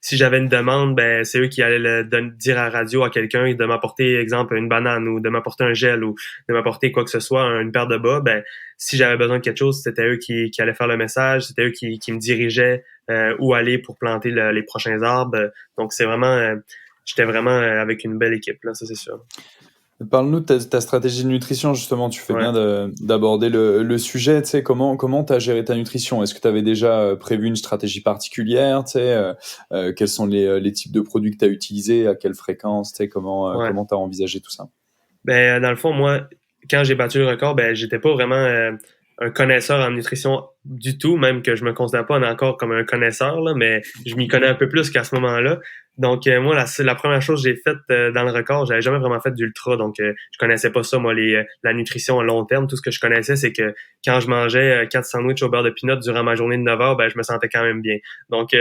Si j'avais une demande, ben c'est eux qui allaient dire à la radio à quelqu'un de m'apporter, exemple, une banane ou de m'apporter un gel ou de m'apporter quoi que ce soit, une paire de bas. Ben si j'avais besoin de quelque chose, c'était eux qui allaient faire le message, c'était eux qui me dirigeaient où aller pour planter les prochains arbres. Donc c'est vraiment, j'étais vraiment avec une belle équipe là, ça c'est sûr. Parle-nous de ta stratégie de nutrition, justement. Tu fais bien d'aborder le sujet. Tu sais, comment tu as géré ta nutrition? Est-ce que tu avais déjà prévu une stratégie particulière? Tu sais, quels sont les types de produits que tu as utilisés? À quelle fréquence? Tu sais, comment tu as envisagé tout ça? Ben, dans le fond, moi, quand j'ai battu le record, ben, j'étais pas vraiment un connaisseur en nutrition du tout, même que je me considère pas encore comme un connaisseur, là, mais je m'y connais un peu plus qu'à ce moment-là. Donc, moi, la première chose que j'ai faite dans le record, j'avais jamais vraiment fait d'ultra, donc je connaissais pas ça, moi, la nutrition à long terme. Tout ce que je connaissais, c'est que quand je mangeais 4 sandwichs au beurre de peanut durant ma journée de 9 heures, ben, je me sentais quand même bien. Donc,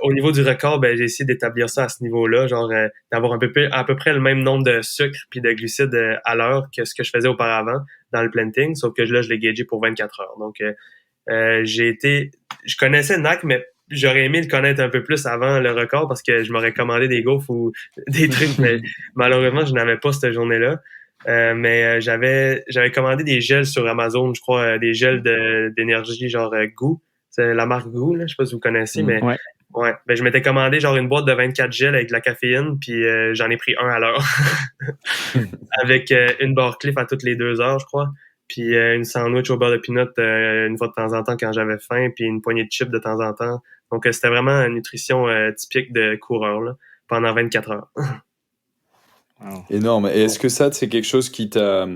au niveau du record, ben, j'ai essayé d'établir ça à ce niveau-là, genre d'avoir à peu près le même nombre de sucre puis de glucides à l'heure que ce que je faisais auparavant dans le planting, sauf que là, je l'ai gagé pour 24 heures. Donc, je connaissais NAC, mais j'aurais aimé le connaître un peu plus avant le record parce que je m'aurais commandé des gaufres ou des trucs, mais malheureusement, je n'avais pas cette journée-là. Mais j'avais commandé des gels sur Amazon, je crois, des gels d'énergie genre Goo. C'est la marque Goo, là, je sais pas si vous connaissez, mais ouais. Ben, je m'étais commandé genre une boîte de 24 gels avec de la caféine, puis j'en ai pris un à l'heure. Avec une barre Cliff à toutes les 2 heures, je crois. Puis une sandwich au beurre de peanut une fois de temps en temps quand j'avais faim, puis une poignée de chips de temps en temps. Donc c'était vraiment une nutrition typique de coureur là, pendant 24 heures. Énorme. Et est-ce que ça, c'est quelque chose qui t'a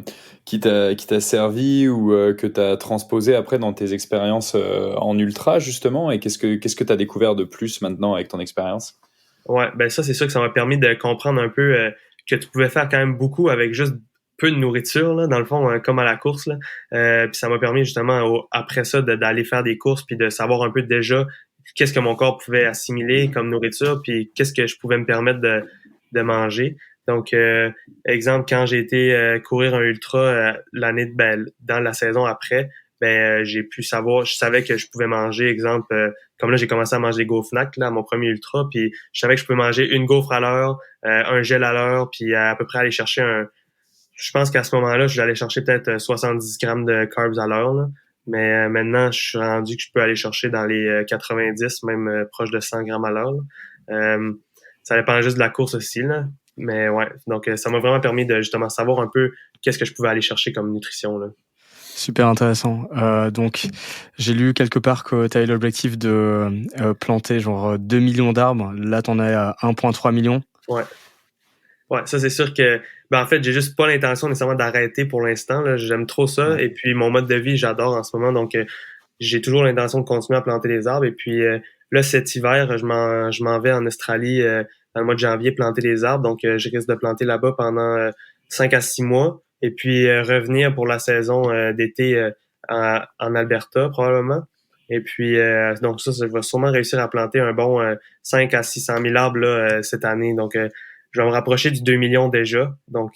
servi ou que tu as transposé après dans tes expériences en ultra, justement? Et qu'est-ce que tu as découvert de plus maintenant avec ton expérience? Ouais, ben ça, c'est sûr que ça m'a permis de comprendre un peu que tu pouvais faire quand même beaucoup avec juste peu de nourriture, là, dans le fond, comme à la course. Là. Puis ça m'a permis justement, après ça, d'aller faire des courses puis de savoir un peu déjà qu'est-ce que mon corps pouvait assimiler comme nourriture puis qu'est-ce que je pouvais me permettre de manger. Donc, exemple, quand j'ai été courir un ultra dans la saison après, j'ai pu savoir, je savais que je pouvais manger, exemple, comme là, j'ai commencé à manger des gaufres Fnac, là, à mon premier ultra, puis je savais que je pouvais manger une gaufre à l'heure, un gel à l'heure, puis à peu près aller chercher je pense qu'à ce moment-là, j'allais chercher peut-être 70 grammes de carbs à l'heure, là. Mais maintenant, je suis rendu que je peux aller chercher dans les 90, même proche de 100 grammes à l'heure. Ça dépend juste de la course aussi, là. Mais ouais, donc ça m'a vraiment permis de justement savoir un peu qu'est-ce que je pouvais aller chercher comme nutrition, là. Super intéressant. Donc, j'ai lu quelque part que tu avais l'objectif de planter genre 2 millions d'arbres. Là, tu en es à 1,3 million. Ouais. Ouais, ça c'est sûr que en fait, j'ai juste pas l'intention nécessairement d'arrêter pour l'instant là, j'aime trop ça et puis mon mode de vie, j'adore en ce moment donc j'ai toujours l'intention de continuer à planter des arbres et puis là cet hiver, je m'en vais en Australie dans le mois de janvier planter des arbres donc je risque de planter là-bas pendant 5 à 6 mois et puis revenir pour la saison d'été en Alberta probablement. Et puis donc ça, je vais sûrement réussir à planter un bon 5 à 600 000 arbres là, cette année donc je vais me rapprocher du 2 millions déjà. Donc,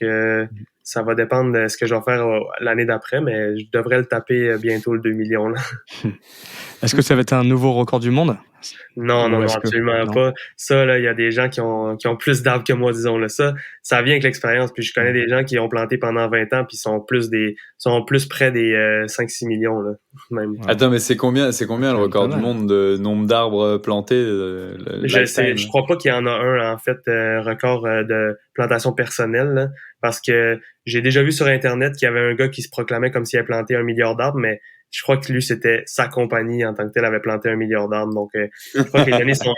ça va dépendre de ce que je vais faire l'année d'après, mais je devrais le taper bientôt, le 2 millions. Là. Est-ce que ça va être un nouveau record du monde? Non, absolument pas. Ça, là, il y a des gens qui ont plus d'arbres que moi, disons. Là. Ça vient avec l'expérience. Puis je connais des gens qui ont planté pendant 20 ans, puis sont plus près des 5-6 millions, là, même. Attends, mais c'est combien le record du monde de nombre d'arbres plantés? Je crois pas qu'il y en a un, en fait, record de plantation personnelle, là, parce que j'ai déjà vu sur Internet qu'il y avait un gars qui se proclamait comme s'il avait planté 1 milliard d'arbres, mais je crois que lui, c'était sa compagnie en tant que telle avait planté 1 milliard d'arbres. Donc, je crois que les données sont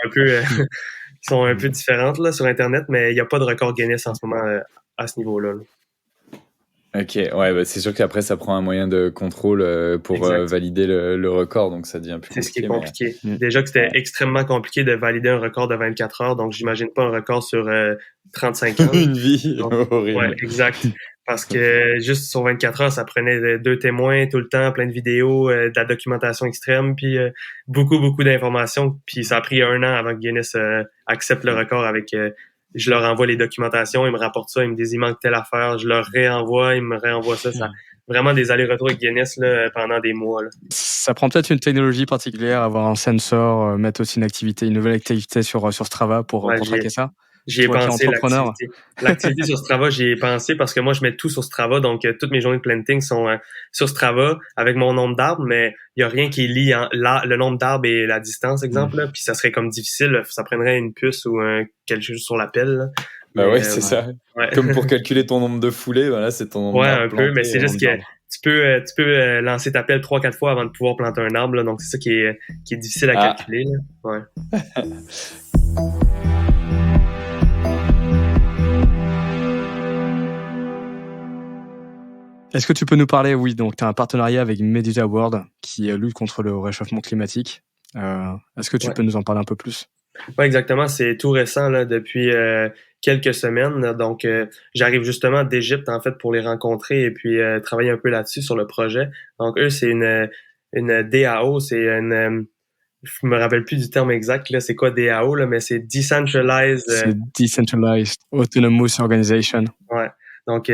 un peu différentes là, sur Internet, mais il n'y a pas de record Guinness en ce moment à ce niveau-là. Là. Ok, ouais, bah c'est sûr qu'après, ça prend un moyen de contrôle pour valider le record, donc ça devient plus compliqué. C'est ce qui est compliqué. Déjà que c'était extrêmement compliqué de valider un record de 24 heures, donc j'imagine pas un record sur 35 ans. Une vie donc, horrible. Ouais, exact. Parce que juste sur 24 heures, ça prenait 2 témoins tout le temps, plein de vidéos, de la documentation extrême, puis beaucoup d'informations. Puis ça a pris 1 an avant que Guinness accepte le record avec... je leur envoie les documentations, ils me rapportent ça, ils me disent il manque telle affaire, je leur réenvoie, ils me réenvoient ça. Vraiment des allers-retours avec Guinness là, pendant des mois. Là. Ça prend peut-être une technologie particulière, avoir un sensor, mettre aussi une nouvelle activité sur Strava pour traquer ça. J'y ai pensé, l'activité sur Strava, j'y ai pensé parce que moi, je mets tout sur Strava. Donc, toutes mes journées de planting sont sur Strava avec mon nombre d'arbres, mais il n'y a rien qui lie le nombre d'arbres et la distance, exemple. Là, puis ça serait comme difficile. Ça prendrait une puce ou quelque chose sur la pelle. Là. Bah ouais, c'est ça. Ouais. Comme pour calculer ton nombre de foulées, voilà, c'est ton nombre d'arbres. Ouais, un peu, mais c'est juste que tu peux lancer ta pelle 3-4 fois avant de pouvoir planter un arbre. Là, donc, c'est ça qui est difficile à calculer. Là. Ouais. Est-ce que tu peux nous parler, oui, donc tu as un partenariat avec Medita World qui lutte contre le réchauffement climatique. Est-ce que tu peux nous en parler un peu plus? Oui, exactement. C'est tout récent, là, depuis quelques semaines. Donc, j'arrive justement d'Égypte, en fait, pour les rencontrer et puis travailler un peu là-dessus sur le projet. Donc, eux, c'est une DAO, c'est une... je me rappelle plus du terme exact, là, c'est quoi DAO, là, mais c'est Decentralized... C'est Decentralized Autonomous Organization. Ouais. Donc,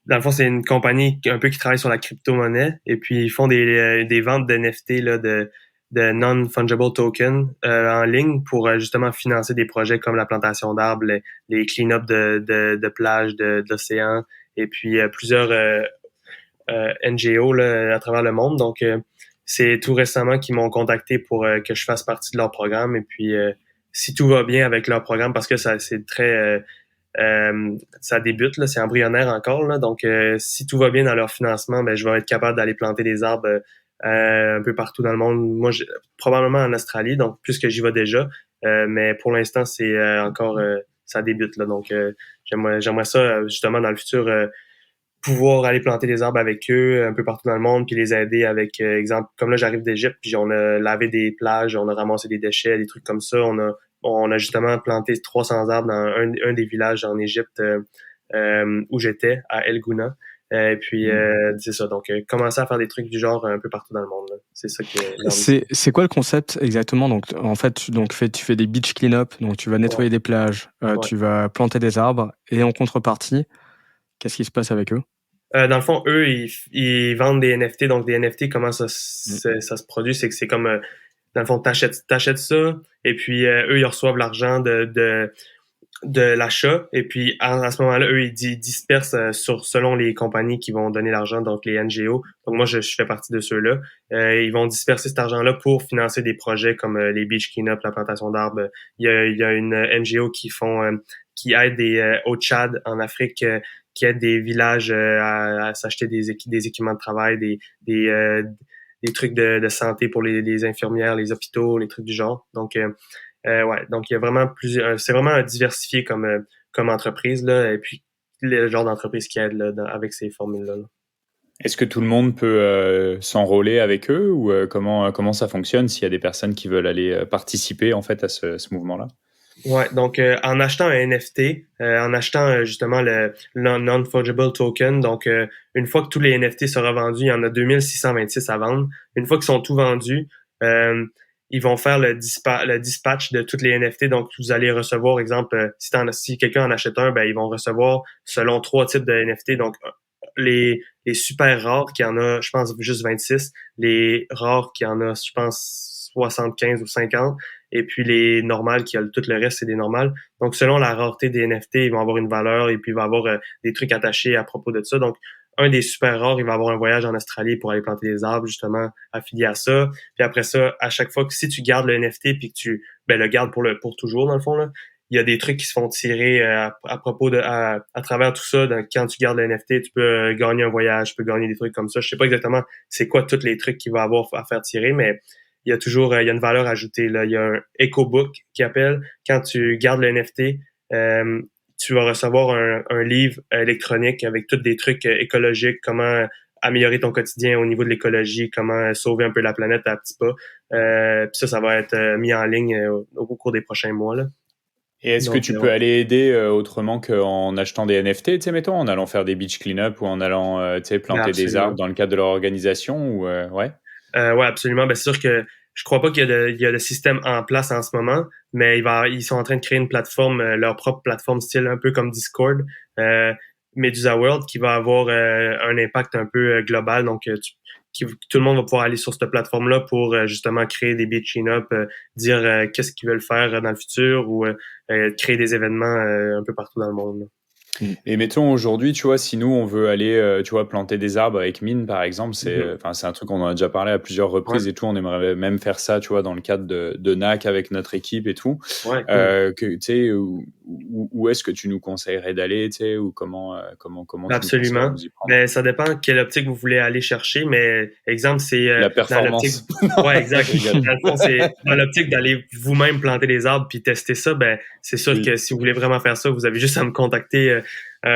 dans le fond, c'est une compagnie un peu qui travaille sur la crypto-monnaie et puis ils font des ventes de NFT, là, de non-fungible tokens en ligne pour justement financer des projets comme la plantation d'arbres, les clean-up de plages de l'océan et puis plusieurs NGO là, à travers le monde. Donc, c'est tout récemment qu'ils m'ont contacté pour que je fasse partie de leur programme et puis si tout va bien avec leur programme, parce que c'est très... ça débute, là, c'est embryonnaire encore. Là, donc, si tout va bien dans leur financement, ben, je vais être capable d'aller planter des arbres un peu partout dans le monde. Moi, probablement en Australie, donc plus que j'y vais déjà. Mais pour l'instant, c'est encore ça débute, là. Donc, j'aimerais ça, justement, dans le futur, pouvoir aller planter des arbres avec eux un peu partout dans le monde, puis les aider avec, exemple, comme là, j'arrive d'Égypte, puis on a lavé des plages, on a ramassé des déchets, des trucs comme ça. On a justement planté 300 arbres dans un des villages en Égypte où j'étais, à El Gouna. Et puis, c'est ça. Donc, commencer à faire des trucs du genre un peu partout dans le monde, là. C'est ça qui est... C'est quoi le concept exactement? Donc, en fait, tu fais des beach clean-up, donc tu vas nettoyer des plages, tu vas planter des arbres, et en contrepartie, qu'est-ce qui se passe avec eux? Dans le fond, eux, ils vendent des NFT. Donc, des NFT, comment ça se produit? C'est que c'est comme, dans le fond, t'achètes ça, et puis eux, ils reçoivent l'argent de l'achat, et puis à ce moment-là, eux, ils dispersent selon les compagnies qui vont donner l'argent, donc les NGO. Donc moi, je fais partie de ceux-là. Ils vont disperser cet argent-là pour financer des projets comme les beach clean-up, la plantation d'arbres. Il y a une NGO qui aide au Tchad, en Afrique, qui aide des villages à s'acheter des équipements de travail, des trucs de santé pour les infirmières, les hôpitaux, les trucs du genre. Donc, ouais, donc il y a vraiment c'est vraiment diversifié comme entreprise, là, et puis le genre d'entreprise qui aide là, avec ces formules-là. Est-ce que tout le monde peut s'enrôler avec eux ou comment ça fonctionne s'il y a des personnes qui veulent aller participer en fait à ce mouvement-là? Ouais, donc en achetant un NFT, en achetant justement le non-fungible token, donc une fois que tous les NFT seront vendus, il y en a 2626 à vendre. Une fois qu'ils sont tous vendus, ils vont faire le dispatch de toutes les NFT. Donc, vous allez recevoir, exemple, si quelqu'un en achète un, ben ils vont recevoir selon 3 types de NFT. Donc, les super rares, qui en a, je pense, juste 26. Les rares, qui en a, je pense, 75 ou 50. Et puis les normales, tout le reste, c'est des normales. Donc, selon la rareté des NFT, ils vont avoir une valeur et puis il va y avoir des trucs attachés à propos de ça. Donc, un des super rares, il va avoir un voyage en Australie pour aller planter des arbres, justement, affilié à ça. Puis après ça, à chaque fois que si tu gardes le NFT puis que tu le gardes pour toujours, dans le fond, là, il y a des trucs qui se font tirer à propos à travers tout ça. Donc, quand tu gardes le NFT, tu peux gagner un voyage, tu peux gagner des trucs comme ça. Je sais pas exactement c'est quoi tous les trucs qu'il va avoir à faire tirer, mais il y a toujours il y a une valeur ajoutée, là. Il y a un EcoBook qui appelle. Quand tu gardes le NFT, tu vas recevoir un livre électronique avec tous des trucs écologiques, comment améliorer ton quotidien au niveau de l'écologie, comment sauver un peu la planète à petits pas. Puis ça va être mis en ligne au cours des prochains mois, là. Et est-ce que tu peux aller aider autrement qu'en achetant des NFT, tu sais, mettons, en allant faire des beach clean-up ou en allant tu sais, planter des arbres dans le cadre de leur organisation ou ouais? Ouais, absolument. Ben, c'est sûr que je crois pas qu'il y a le système en place en ce moment, mais ils sont en train de créer une plateforme, leur propre plateforme style un peu comme Discord, Medusa World, qui va avoir un impact un peu global. Donc, tout le monde va pouvoir aller sur cette plateforme-là pour justement créer des beach clean-up, dire qu'est-ce qu'ils veulent faire dans le futur ou créer des événements un peu partout dans le monde, là. Et mettons aujourd'hui, tu vois, si nous on veut aller, tu vois, planter des arbres avec Mine par exemple, c'est un truc qu'on en a déjà parlé à plusieurs reprises et tout. On aimerait même faire ça, tu vois, dans le cadre de NAC avec notre équipe et tout. Ouais, cool. Tu sais, où est-ce que tu nous conseillerais d'aller, tu sais, ou comment Absolument. Mais ça dépend quelle optique vous voulez aller chercher. Mais exemple, c'est la performance. Ouais, exact. Dans le fond, c'est dans l'optique d'aller vous-même planter des arbres puis tester ça. Ben, c'est sûr que si vous voulez vraiment faire ça, vous avez juste à me contacter.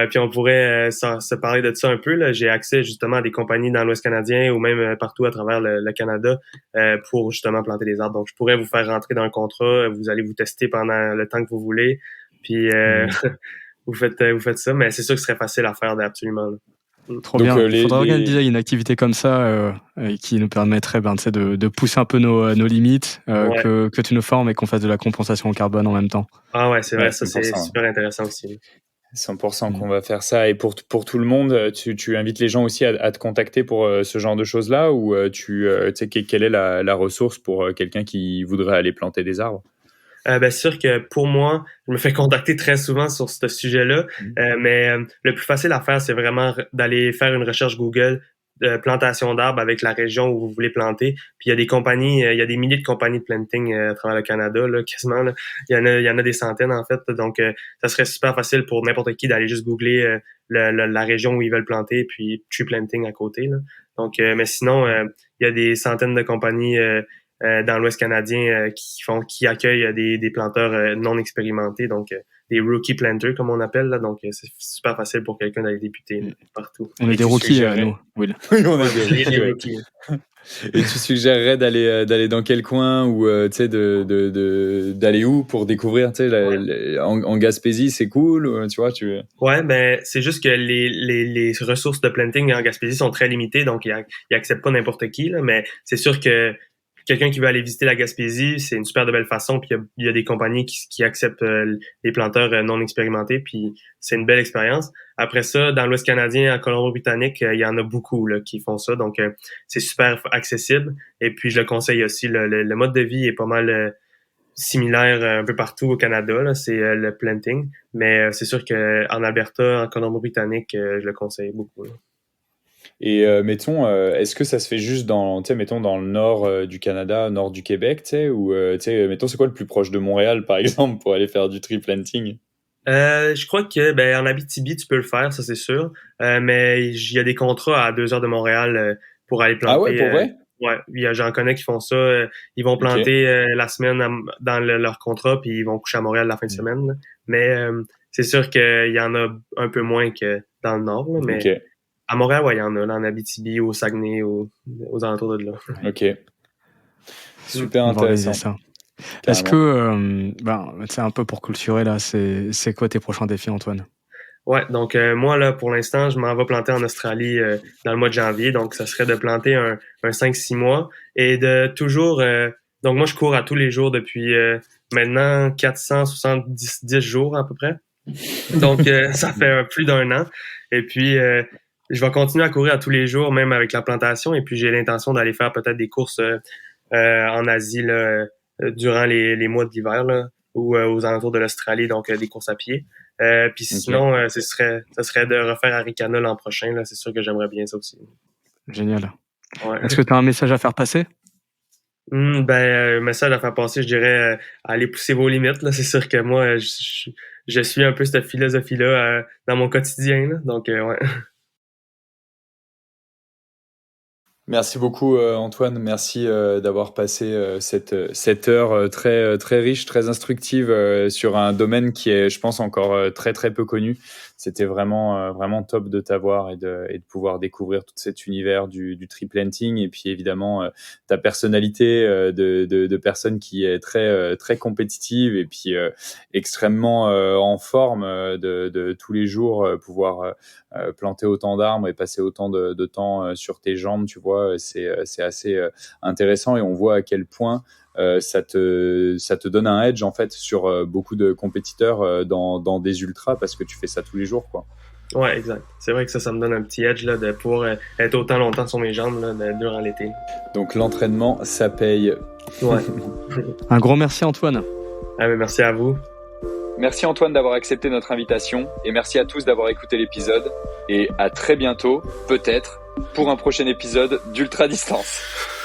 Puis on pourrait se parler de ça un peu, là. J'ai accès justement à des compagnies dans l'Ouest canadien ou même partout à travers le Canada pour justement planter des arbres. Donc, je pourrais vous faire rentrer dans un contrat. Vous allez vous tester pendant le temps que vous voulez. Puis vous faites ça. Mais c'est sûr que ce serait facile à faire, absolument, là. Trop donc, bien. Il faudrait organiser une activité comme ça qui nous permettrait de pousser un peu nos limites, que tu nous formes et qu'on fasse de la compensation en carbone en même temps. Ah ouais, c'est vrai, ça c'est super intéressant aussi. 100% qu'on va faire ça. Et pour tout le monde, tu invites les gens aussi à te contacter pour ce genre de choses-là ou tu sais quelle est la ressource pour quelqu'un qui voudrait aller planter des arbres? C'est sûr que pour moi, je me fais contacter très souvent sur ce sujet-là, mais le plus facile à faire, c'est vraiment d'aller faire une recherche Google de plantation d'arbres avec la région où vous voulez planter. Puis il y a des compagnies, il y a des milliers de compagnies de planting à travers le Canada, là, quasiment, là. Il y en a des centaines en fait. Donc ça serait super facile pour n'importe qui d'aller juste googler la région où ils veulent planter, puis tree planting à côté, là. Donc, mais sinon, il y a des centaines de compagnies dans l'Ouest canadien qui accueillent des planteurs non expérimentés, donc des rookie planters comme on appelle là. Donc c'est super facile pour quelqu'un d'aller débuter partout. On est des rookies, nous, Will. Oui, on est des rookies. Et tu suggérerais d'aller dans quel coin ou tu sais d'aller où pour découvrir, tu sais, en Gaspésie, c'est cool, tu vois, Ouais, ben c'est juste que les ressources de planting en Gaspésie sont très limitées, donc ils acceptent pas n'importe qui là, mais c'est sûr que quelqu'un qui veut aller visiter la Gaspésie, c'est une super de belle façon, puis il y a des compagnies qui acceptent les planteurs non expérimentés, puis c'est une belle expérience. Après ça, dans l'Ouest canadien, en Colombie-Britannique, il y en a beaucoup là, qui font ça, donc c'est super accessible. Et puis je le conseille aussi, le mode de vie est pas mal similaire un peu partout au Canada, là, c'est le planting, mais c'est sûr qu'en Alberta, en Colombie-Britannique, je le conseille beaucoup. Là. Et mettons, est-ce que ça se fait juste dans le nord du Canada, nord du Québec, tu sais, ou mettons, c'est quoi le plus proche de Montréal, par exemple, pour aller faire du tree planting? Je crois que en Abitibi, tu peux le faire, ça c'est sûr, mais il y a des contrats à 2 heures de Montréal pour aller planter. Ah ouais, pour vrai? Ouais, j'en connais qui font ça. Ils vont planter la semaine dans leur contrat, puis ils vont coucher à Montréal la fin de semaine. Là. Mais c'est sûr qu'il y en a un peu moins que dans le nord, là, mais à Montréal, ouais, il y en a, là, en Abitibi, au Saguenay, aux alentours de là. Ok. Super intéressant. Ça. Est-ce que, c'est un peu pour clôturer là, c'est quoi tes prochains défis, Antoine? Ouais, donc moi, là, pour l'instant, je m'en vais planter en Australie dans le mois de janvier. Donc, ça serait de planter un 5-6 mois et de toujours... donc, moi, je cours à tous les jours depuis maintenant 470 jours à peu près. Donc, ça fait plus d'1 an. Et puis... je vais continuer à courir à tous les jours, même avec la plantation. Et puis, j'ai l'intention d'aller faire peut-être des courses en Asie là, durant les mois de l'hiver là, ou aux alentours de l'Australie, donc des courses à pied. Puis sinon, ça serait de refaire Arikana l'an prochain. Là. C'est sûr que j'aimerais bien ça aussi. Génial. Ouais. Est-ce que tu as un message à faire passer? Un message à faire passer, je dirais aller pousser vos limites. Là. C'est sûr que moi, je suis un peu cette philosophie-là dans mon quotidien. Là. Donc, ouais. Merci beaucoup Antoine, merci d'avoir passé cette heure très très riche, très instructive sur un domaine qui est, je pense, encore très très peu connu. C'était vraiment top de t'avoir et de pouvoir découvrir tout cet univers du tree planting et puis évidemment ta personnalité de personne qui est très très compétitive et puis extrêmement en forme de tous les jours pouvoir planter autant d'arbres et passer autant de temps sur tes jambes, tu vois, c'est assez intéressant et on voit à quel point ça te donne un edge en fait sur beaucoup de compétiteurs dans des ultras parce que tu fais ça tous les jours, quoi. Ouais, exact. C'est vrai que ça me donne un petit edge là, de pouvoir être autant longtemps sur mes jambes là, durant l'été. Donc l'entraînement, ça paye. Ouais. Un gros merci Antoine. Merci à vous. Merci Antoine d'avoir accepté notre invitation et merci à tous d'avoir écouté l'épisode et à très bientôt, peut-être, pour un prochain épisode d'Ultra Distance.